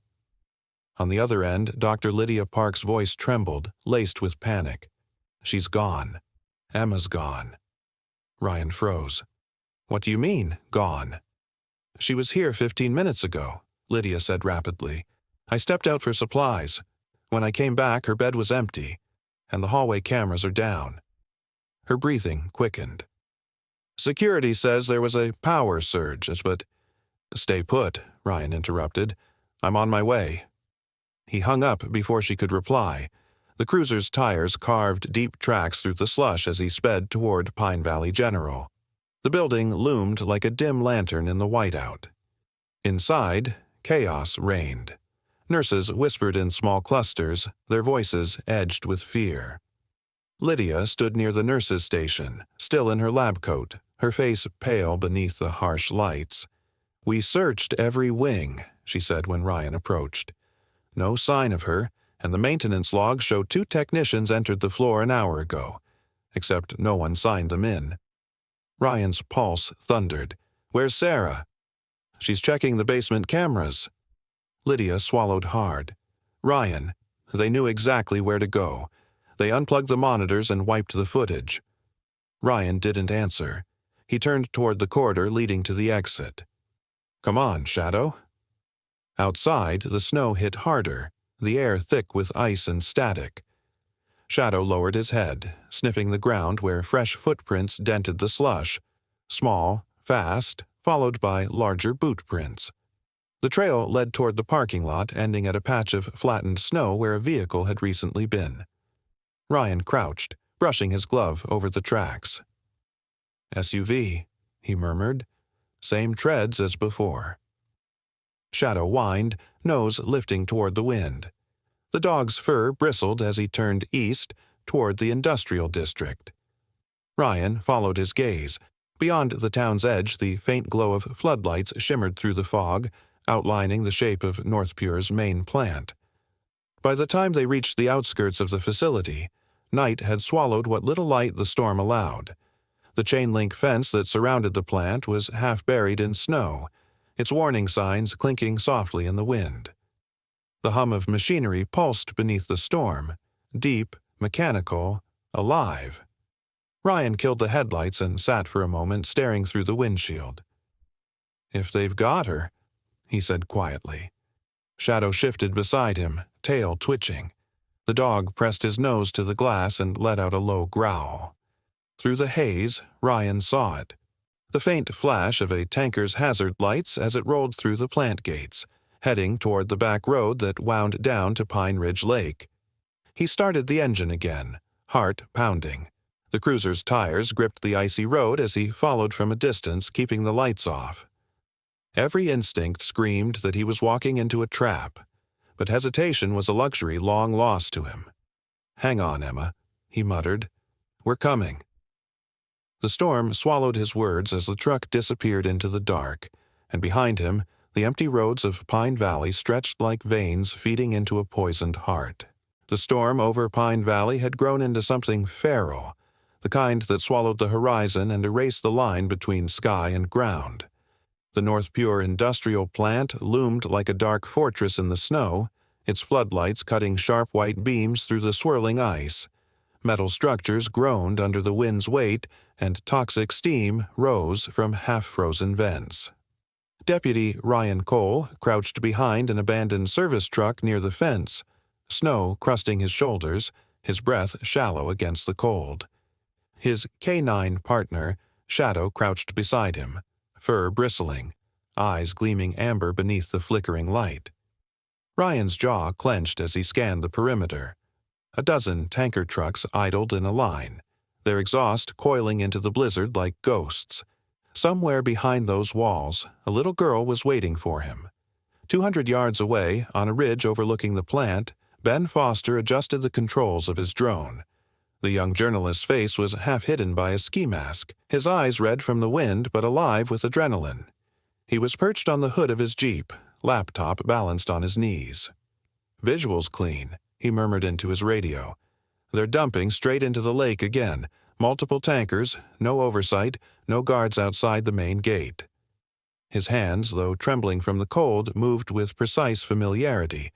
On the other end, Dr. Lydia Park's voice trembled, laced with panic. "She's gone. Emma's gone." Ryan froze. "What do you mean, gone?" "She was here 15 minutes ago," Lydia said rapidly. "I stepped out for supplies. When I came back, her bed was empty, and the hallway cameras are down." Her breathing quickened. "Security says there was a power surge, but—" "Stay put," Ryan interrupted. "I'm on my way." He hung up before she could reply. The cruiser's tires carved deep tracks through the slush as he sped toward Pine Valley General. The building loomed like a dim lantern in the whiteout. Inside, chaos reigned. Nurses whispered in small clusters, their voices edged with fear. Lydia stood near the nurses' station, still in her lab coat, her face pale beneath the harsh lights. "We searched every wing," she said when Ryan approached. "No sign of her, and the maintenance logs show 2 technicians entered the floor an hour ago, except no one signed them in." Ryan's pulse thundered. "Where's Sarah?" "She's checking the basement cameras." Lydia swallowed hard. "Ryan, they knew exactly where to go. They unplugged the monitors and wiped the footage." Ryan didn't answer. He turned toward the corridor leading to the exit. "Come on, Shadow." Outside, the snow hit harder, the air thick with ice and static. Shadow lowered his head, sniffing the ground where fresh footprints dented the slush, small, fast, followed by larger boot prints. The trail led toward the parking lot, ending at a patch of flattened snow where a vehicle had recently been. Ryan crouched, brushing his glove over the tracks. "SUV," he murmured. "Same treads as before." Shadow whined, nose lifting toward the wind. The dog's fur bristled as he turned east toward the industrial district. Ryan followed his gaze. Beyond the town's edge, the faint glow of floodlights shimmered through the fog, outlining the shape of North Pure's main plant. By the time they reached the outskirts of the facility, night had swallowed what little light the storm allowed. The chain-link fence that surrounded the plant was half buried in snow, its warning signs clinking softly in the wind. The hum of machinery pulsed beneath the storm, deep, mechanical, alive. Ryan killed the headlights and sat for a moment staring through the windshield. "If they've got her," he said quietly. Shadow shifted beside him, tail twitching. The dog pressed his nose to the glass and let out a low growl. Through the haze, Ryan saw it. The faint flash of a tanker's hazard lights as it rolled through the plant gates, heading toward the back road that wound down to Pine Ridge Lake. He started the engine again, heart pounding. The cruiser's tires gripped the icy road as he followed from a distance, keeping the lights off. Every instinct screamed that he was walking into a trap, but hesitation was a luxury long lost to him. "Hang on, Emma," he muttered. "We're coming." The storm swallowed his words as the truck disappeared into the dark, and behind him, the empty roads of Pine Valley stretched like veins feeding into a poisoned heart. The storm over Pine Valley had grown into something feral, the kind that swallowed the horizon and erased the line between sky and ground. The North Pure industrial plant loomed like a dark fortress in the snow, its floodlights cutting sharp white beams through the swirling ice. Metal structures groaned under the wind's weight, and toxic steam rose from half-frozen vents. Deputy Ryan Cole crouched behind an abandoned service truck near the fence, snow crusting his shoulders, his breath shallow against the cold. His canine partner, Shadow, crouched beside him, fur bristling, eyes gleaming amber beneath the flickering light. Ryan's jaw clenched as he scanned the perimeter. A dozen tanker trucks idled in a line, their exhaust coiling into the blizzard like ghosts. Somewhere behind those walls, a little girl was waiting for him. 200 yards away, on a ridge overlooking the plant, Ben Foster adjusted the controls of his drone. The young journalist's face was half hidden by a ski mask, his eyes red from the wind but alive with adrenaline. He was perched on the hood of his Jeep, laptop balanced on his knees. "Visuals clean," he murmured into his radio. "They're dumping straight into the lake again. Multiple tankers, no oversight, no guards outside the main gate." His hands, though trembling from the cold, moved with precise familiarity,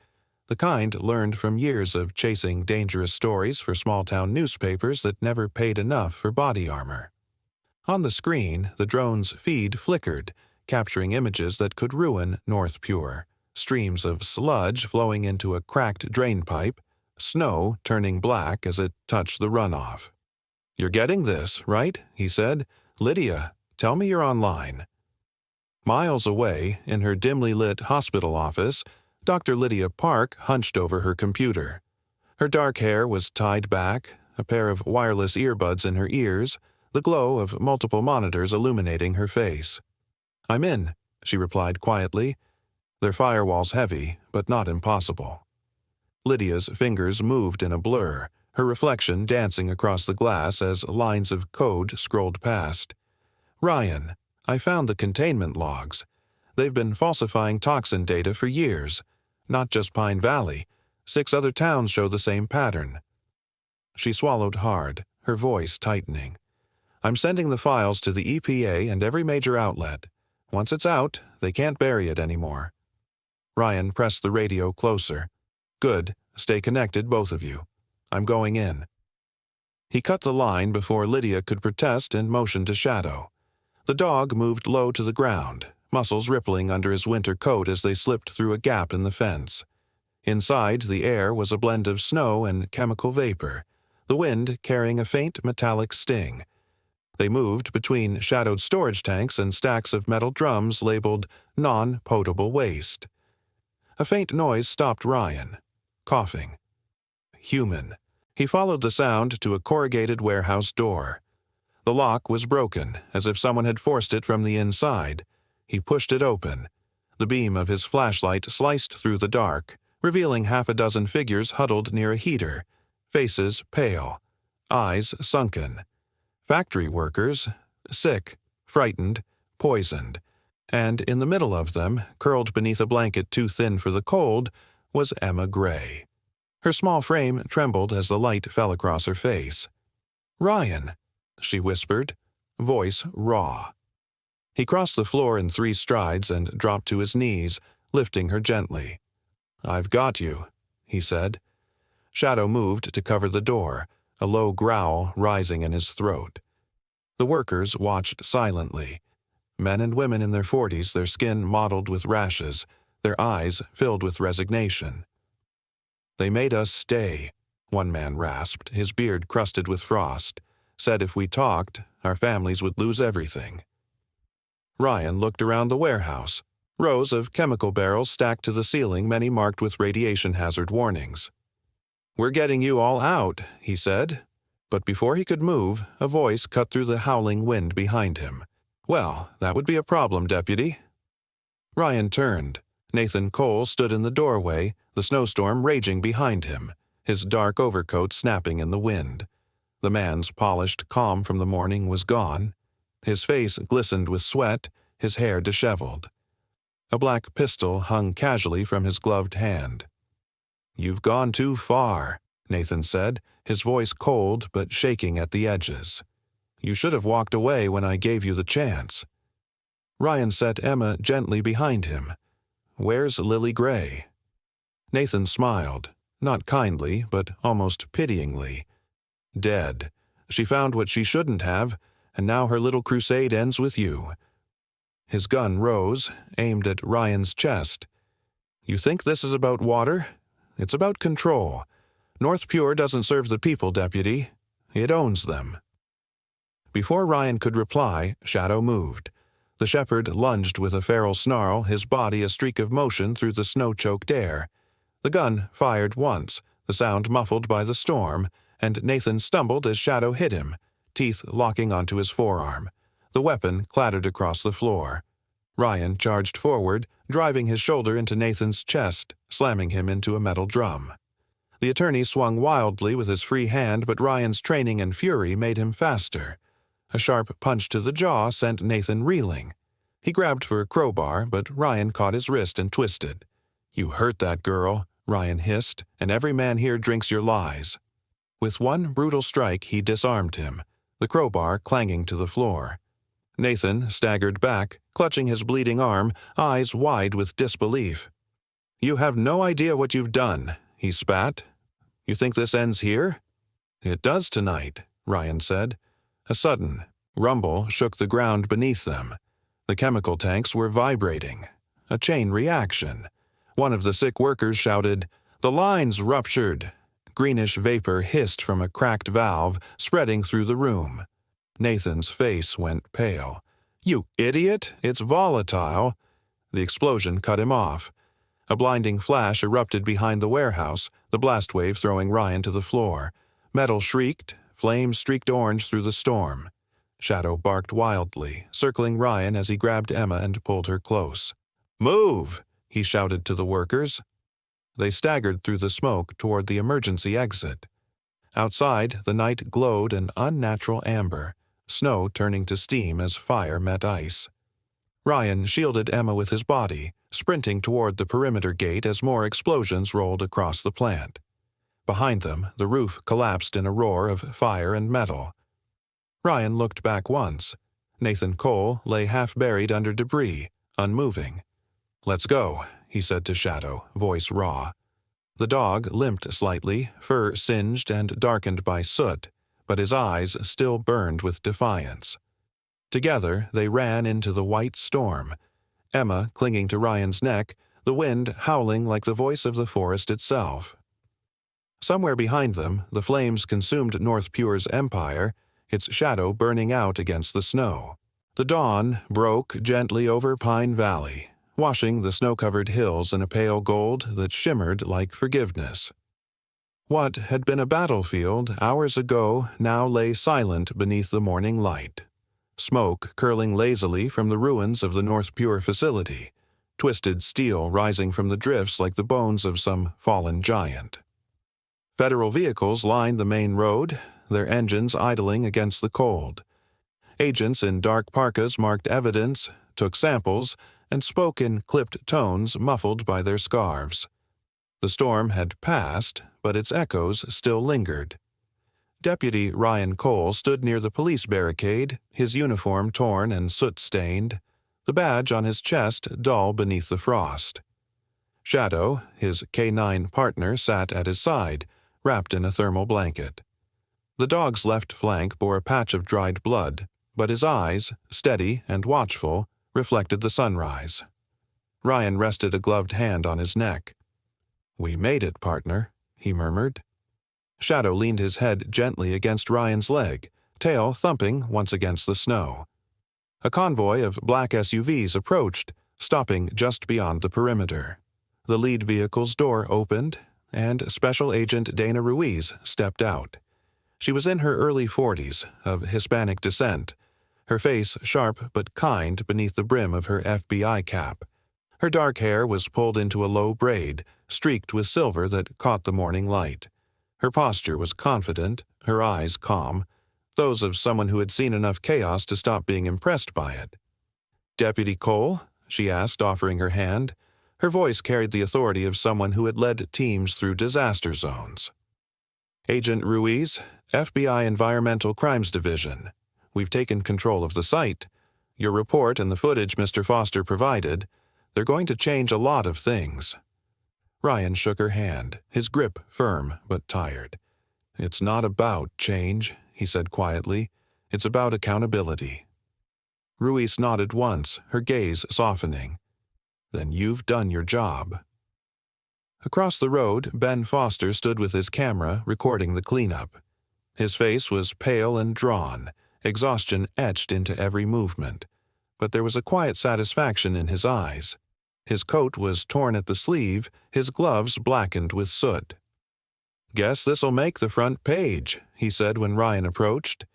the kind learned from years of chasing dangerous stories for small-town newspapers that never paid enough for body armor. On the screen, the drone's feed flickered, capturing images that could ruin North Pure. Streams of sludge flowing into a cracked drain pipe, snow turning black as it touched the runoff. "You're getting this, right?" he said. "Lydia, tell me you're online." Miles away, in her dimly lit hospital office, Dr. Lydia Park hunched over her computer. Her dark hair was tied back, a pair of wireless earbuds in her ears, the glow of multiple monitors illuminating her face. "I'm in," she replied quietly. Their firewalls heavy, but not impossible. Lydia's fingers moved in a blur, her reflection dancing across the glass as lines of code scrolled past. "Ryan, I found the containment logs. They've been falsifying toxin data for years. Not just Pine Valley. 6 other towns show the same pattern." She swallowed hard, her voice tightening. "I'm sending the files to the EPA and every major outlet. Once it's out, they can't bury it anymore." Ryan pressed the radio closer. "Good. Stay connected, both of you. I'm going in." He cut the line before Lydia could protest and motioned to Shadow. The dog moved low to the ground, muscles rippling under his winter coat as they slipped through a gap in the fence. Inside, the air was a blend of snow and chemical vapor, the wind carrying a faint metallic sting. They moved between shadowed storage tanks and stacks of metal drums labeled non-potable waste. A faint noise stopped Ryan. Coughing. Human. He followed the sound to a corrugated warehouse door. The lock was broken, as if someone had forced it from the inside. He pushed it open. The beam of his flashlight sliced through the dark, revealing half a dozen figures huddled near a heater, faces pale, eyes sunken. Factory workers, sick, frightened, poisoned. And in the middle of them, curled beneath a blanket too thin for the cold, was Emma Gray. Her small frame trembled as the light fell across her face. "Ryan," she whispered, voice raw. He crossed the floor in 3 strides and dropped to his knees, lifting her gently. "I've got you," he said. Shadow moved to cover the door, a low growl rising in his throat. The workers watched silently. Men and women in their 40s, their skin mottled with rashes, their eyes filled with resignation. "They made us stay," one man rasped, his beard crusted with frost. "Said if we talked, our families would lose everything." Ryan looked around the warehouse. Rows of chemical barrels stacked to the ceiling, many marked with radiation hazard warnings. "We're getting you all out," he said. But before he could move, a voice cut through the howling wind behind him. "Well, that would be a problem, Deputy." Ryan turned. Nathan Cole stood in the doorway, the snowstorm raging behind him, his dark overcoat snapping in the wind. The man's polished calm from the morning was gone. His face glistened with sweat, his hair disheveled. A black pistol hung casually from his gloved hand. "You've gone too far," Nathan said, his voice cold but shaking at the edges. "You should have walked away when I gave you the chance." Ryan set Emma gently behind him. "Where's Lily Gray?" Nathan smiled, not kindly, but almost pityingly. "Dead. She found what she shouldn't have, and now her little crusade ends with you." His gun rose, aimed at Ryan's chest. "You think this is about water? It's about control. North Pure doesn't serve the people, Deputy. It owns them." Before Ryan could reply, Shadow moved. The shepherd lunged with a feral snarl, his body a streak of motion through the snow-choked air. The gun fired once, the sound muffled by the storm, and Nathan stumbled as Shadow hit him, teeth locking onto his forearm. The weapon clattered across the floor. Ryan charged forward, driving his shoulder into Nathan's chest, slamming him into a metal drum. The attorney swung wildly with his free hand, but Ryan's training and fury made him faster. A sharp punch to the jaw sent Nathan reeling. He grabbed for a crowbar, but Ryan caught his wrist and twisted. "You hurt that girl," Ryan hissed, "and every man here drinks your lies." With one brutal strike, he disarmed him, the crowbar clanging to the floor. Nathan staggered back, clutching his bleeding arm, eyes wide with disbelief. "You have no idea what you've done," he spat. "You think this ends here?" "It does tonight," Ryan said. A sudden rumble shook the ground beneath them. The chemical tanks were vibrating. A chain reaction. One of the sick workers shouted, "The line's ruptured!" Greenish vapor hissed from a cracked valve, spreading through the room. Nathan's face went pale. "You idiot! It's volatile!" The explosion cut him off. A blinding flash erupted behind the warehouse, the blast wave throwing Ryan to the floor. Metal shrieked, flames streaked orange through the storm. Shadow barked wildly, circling Ryan as he grabbed Emma and pulled her close. "Move!" he shouted to the workers. They staggered through the smoke toward the emergency exit. Outside, the night glowed an unnatural amber, snow turning to steam as fire met ice. Ryan shielded Emma with his body, sprinting toward the perimeter gate as more explosions rolled across the plant. Behind them, the roof collapsed in a roar of fire and metal. Ryan looked back once. Nathan Cole lay half-buried under debris, unmoving. "Let's go," he said to Shadow, voice raw. The dog limped slightly, fur singed and darkened by soot, but his eyes still burned with defiance. Together, they ran into the white storm, Emma clinging to Ryan's neck, the wind howling like the voice of the forest itself. Somewhere behind them, the flames consumed North Pure's empire, its shadow burning out against the snow. The dawn broke gently over Pine Valley, washing the snow-covered hills in a pale gold that shimmered like forgiveness. What had been a battlefield hours ago now lay silent beneath the morning light. Smoke curling lazily from the ruins of the North Pure facility, twisted steel rising from the drifts like the bones of some fallen giant. Federal vehicles lined the main road, their engines idling against the cold. Agents in dark parkas marked evidence, took samples, and spoke in clipped tones muffled by their scarves. The storm had passed, but its echoes still lingered. Deputy Ryan Cole stood near the police barricade, his uniform torn and soot-stained, the badge on his chest dull beneath the frost. Shadow, his K-9 partner, sat at his side, wrapped in a thermal blanket. The dog's left flank bore a patch of dried blood, but his eyes, steady and watchful, reflected the sunrise. Ryan rested a gloved hand on his neck. "We made it, partner," he murmured. Shadow leaned his head gently against Ryan's leg, tail thumping once against the snow. A convoy of black SUVs approached, stopping just beyond the perimeter. The lead vehicle's door opened, and Special Agent Dana Ruiz stepped out. She was in her early 40s, of Hispanic descent, her face sharp but kind beneath the brim of her FBI cap. Her dark hair was pulled into a low braid, streaked with silver that caught the morning light. Her posture was confident, her eyes calm, those of someone who had seen enough chaos to stop being impressed by it. "Deputy Cole?" she asked, offering her hand. Her voice carried the authority of someone who had led teams through disaster zones. "Agent Ruiz, FBI Environmental Crimes Division. We've taken control of the site. Your report and the footage Mr. Foster provided, they're going to change a lot of things." Ryan shook her hand, his grip firm but tired. "It's not about change," he said quietly. "It's about accountability." Ruiz nodded once, her gaze softening. "Then you've done your job." Across the road, Ben Foster stood with his camera, recording the cleanup. His face was pale and drawn, exhaustion etched into every movement, but there was a quiet satisfaction in his eyes. His coat was torn at the sleeve, his gloves blackened with soot. "Guess this'll make the front page," he said when Ryan approached.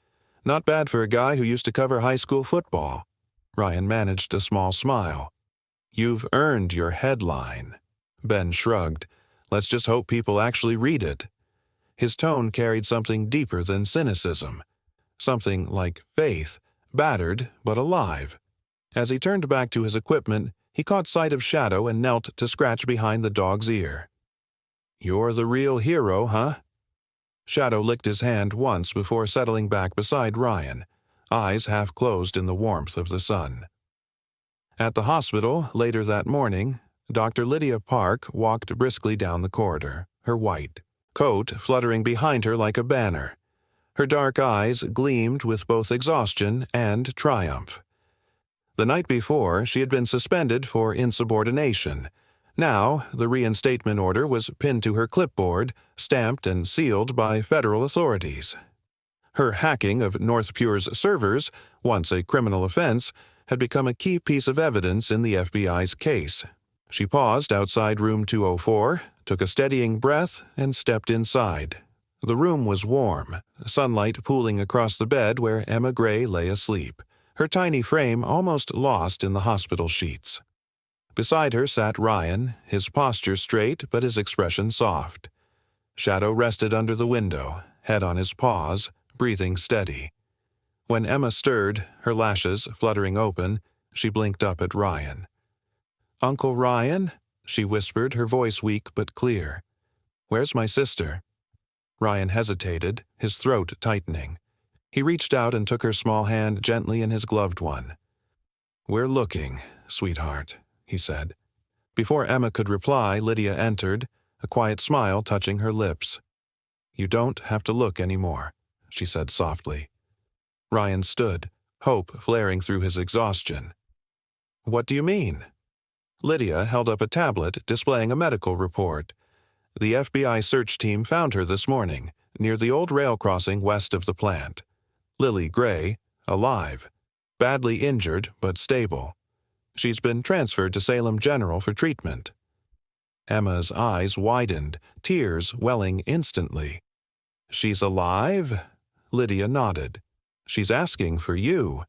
"Not bad for a guy who used to cover high school football." Ryan managed a small smile. "You've earned your headline." Ben shrugged. "Let's just hope people actually read it." His tone carried something deeper than cynicism. Something like faith, battered but alive. As he turned back to his equipment, he caught sight of Shadow and knelt to scratch behind the dog's ear. "You're the real hero, huh?" Shadow licked his hand once before settling back beside Ryan, eyes half closed in the warmth of the sun. At the hospital, later that morning, Dr. Lydia Park walked briskly down the corridor, her white coat fluttering behind her like a banner. Her dark eyes gleamed with both exhaustion and triumph. The night before, she had been suspended for insubordination. Now, the reinstatement order was pinned to her clipboard, stamped and sealed by federal authorities. Her hacking of North Pure's servers, once a criminal offense, had become a key piece of evidence in the FBI's case. She paused outside room 204, took a steadying breath, and stepped inside. The room was warm, sunlight pooling across the bed where Emma Gray lay asleep, her tiny frame almost lost in the hospital sheets. Beside her sat Ryan, his posture straight but his expression soft. Shadow rested under the window, head on his paws, breathing steady. When Emma stirred, her lashes fluttering open, she blinked up at Ryan. "Uncle Ryan?" she whispered, her voice weak but clear. "Where's my sister?" Ryan hesitated, his throat tightening. He reached out and took her small hand gently in his gloved one. "We're looking, sweetheart," he said. Before Emma could reply, Lydia entered, a quiet smile touching her lips. "You don't have to look anymore," she said softly. Ryan stood, hope flaring through his exhaustion. "What do you mean?" Lydia held up a tablet displaying a medical report. The FBI search team found her this morning, near the old rail crossing west of the plant. Lily Gray, alive. Badly injured, but stable. She's been transferred to Salem General for treatment. Emma's eyes widened, tears welling instantly. "She's alive?" Lydia nodded. "She's asking for you."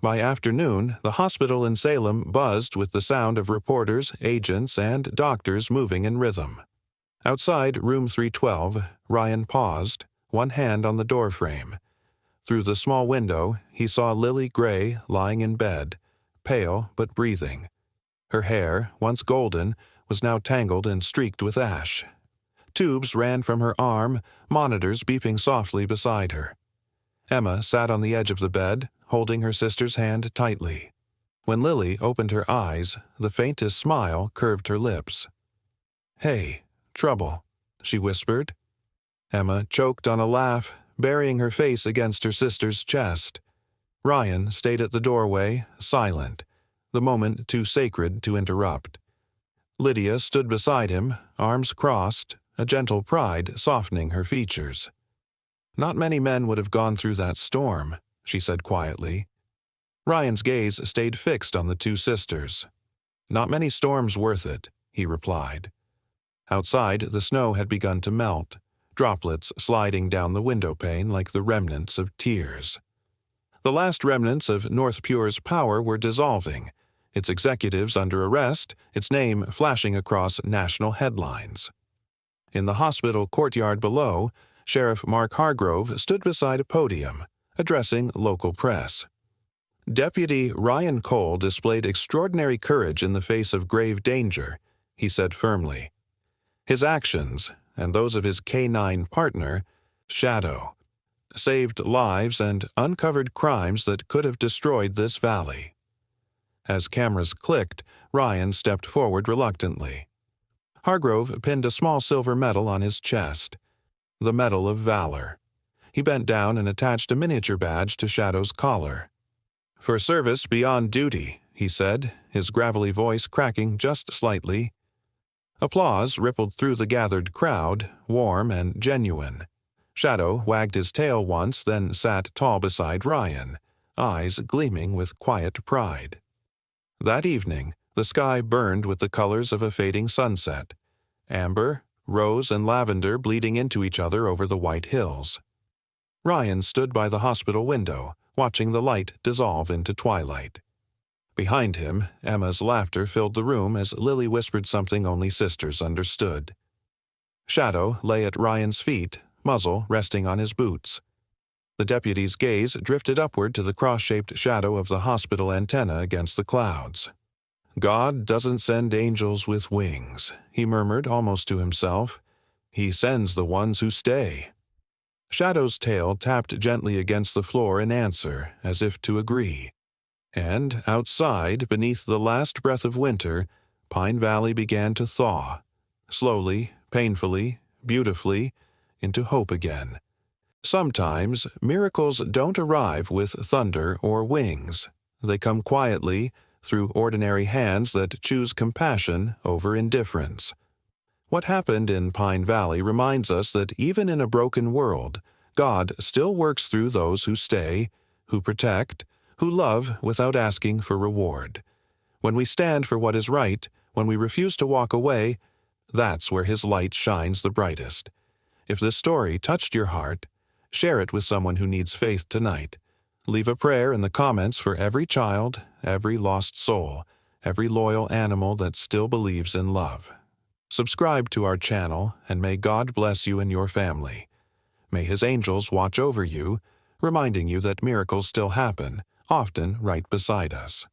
By afternoon, the hospital in Salem buzzed with the sound of reporters, agents, and doctors moving in rhythm. Outside room 312, Ryan paused, one hand on the doorframe. Through the small window, he saw Lily Gray lying in bed, pale but breathing. Her hair, once golden, was now tangled and streaked with ash. Tubes ran from her arm, monitors beeping softly beside her. Emma sat on the edge of the bed, holding her sister's hand tightly. When Lily opened her eyes, the faintest smile curved her lips. "Hey, trouble," she whispered. Emma choked on a laugh, burying her face against her sister's chest. Ryan stayed at the doorway, silent, the moment too sacred to interrupt. Lydia stood beside him, arms crossed, a gentle pride softening her features. "Not many men would have gone through that storm," she said quietly. Ryan's gaze stayed fixed on the two sisters. "Not many storms worth it," he replied. Outside, the snow had begun to melt, droplets sliding down the windowpane like the remnants of tears. The last remnants of North Pure's power were dissolving, its executives under arrest, its name flashing across national headlines. In the hospital courtyard below, Sheriff Mark Hargrove stood beside a podium, addressing local press. Deputy Ryan Cole displayed extraordinary courage in the face of grave danger, he said firmly. His actions, and those of his canine partner, Shadow, saved lives and uncovered crimes that could have destroyed this valley. As cameras clicked, Ryan stepped forward reluctantly. Hargrove pinned a small silver medal on his chest, the Medal of Valor. He bent down and attached a miniature badge to Shadow's collar. "For service beyond duty," he said, his gravelly voice cracking just slightly. Applause rippled through the gathered crowd, warm and genuine. Shadow wagged his tail once, then sat tall beside Ryan, eyes gleaming with quiet pride. That evening, The sky burned with the colors of a fading sunset, amber, rose, and lavender bleeding into each other over the white hills. Ryan stood by the hospital window, watching the light dissolve into twilight. Behind him, Emma's laughter filled the room as Lily whispered something only sisters understood. Shadow lay at Ryan's feet, muzzle resting on his boots. The deputy's gaze drifted upward to the cross-shaped shadow of the hospital antenna against the clouds. "God doesn't send angels with wings," he murmured almost to himself. "He sends the ones who stay." Shadow's tail tapped gently against the floor in answer, as if to agree. And outside, beneath the last breath of winter, Pine Valley began to thaw, slowly, painfully, beautifully, into hope again. Sometimes miracles don't arrive with thunder or wings. They come quietly, through ordinary hands that choose compassion over indifference. What happened in Pine Valley reminds us that even in a broken world, God still works through those who stay, who protect, who love without asking for reward. When we stand for what is right, when we refuse to walk away, that's where His light shines the brightest. If this story touched your heart, share it with someone who needs faith tonight. Leave a prayer in the comments for every child, every lost soul, every loyal animal that still believes in love. Subscribe to our channel, and may God bless you and your family. May His angels watch over you, reminding you that miracles still happen, often right beside us.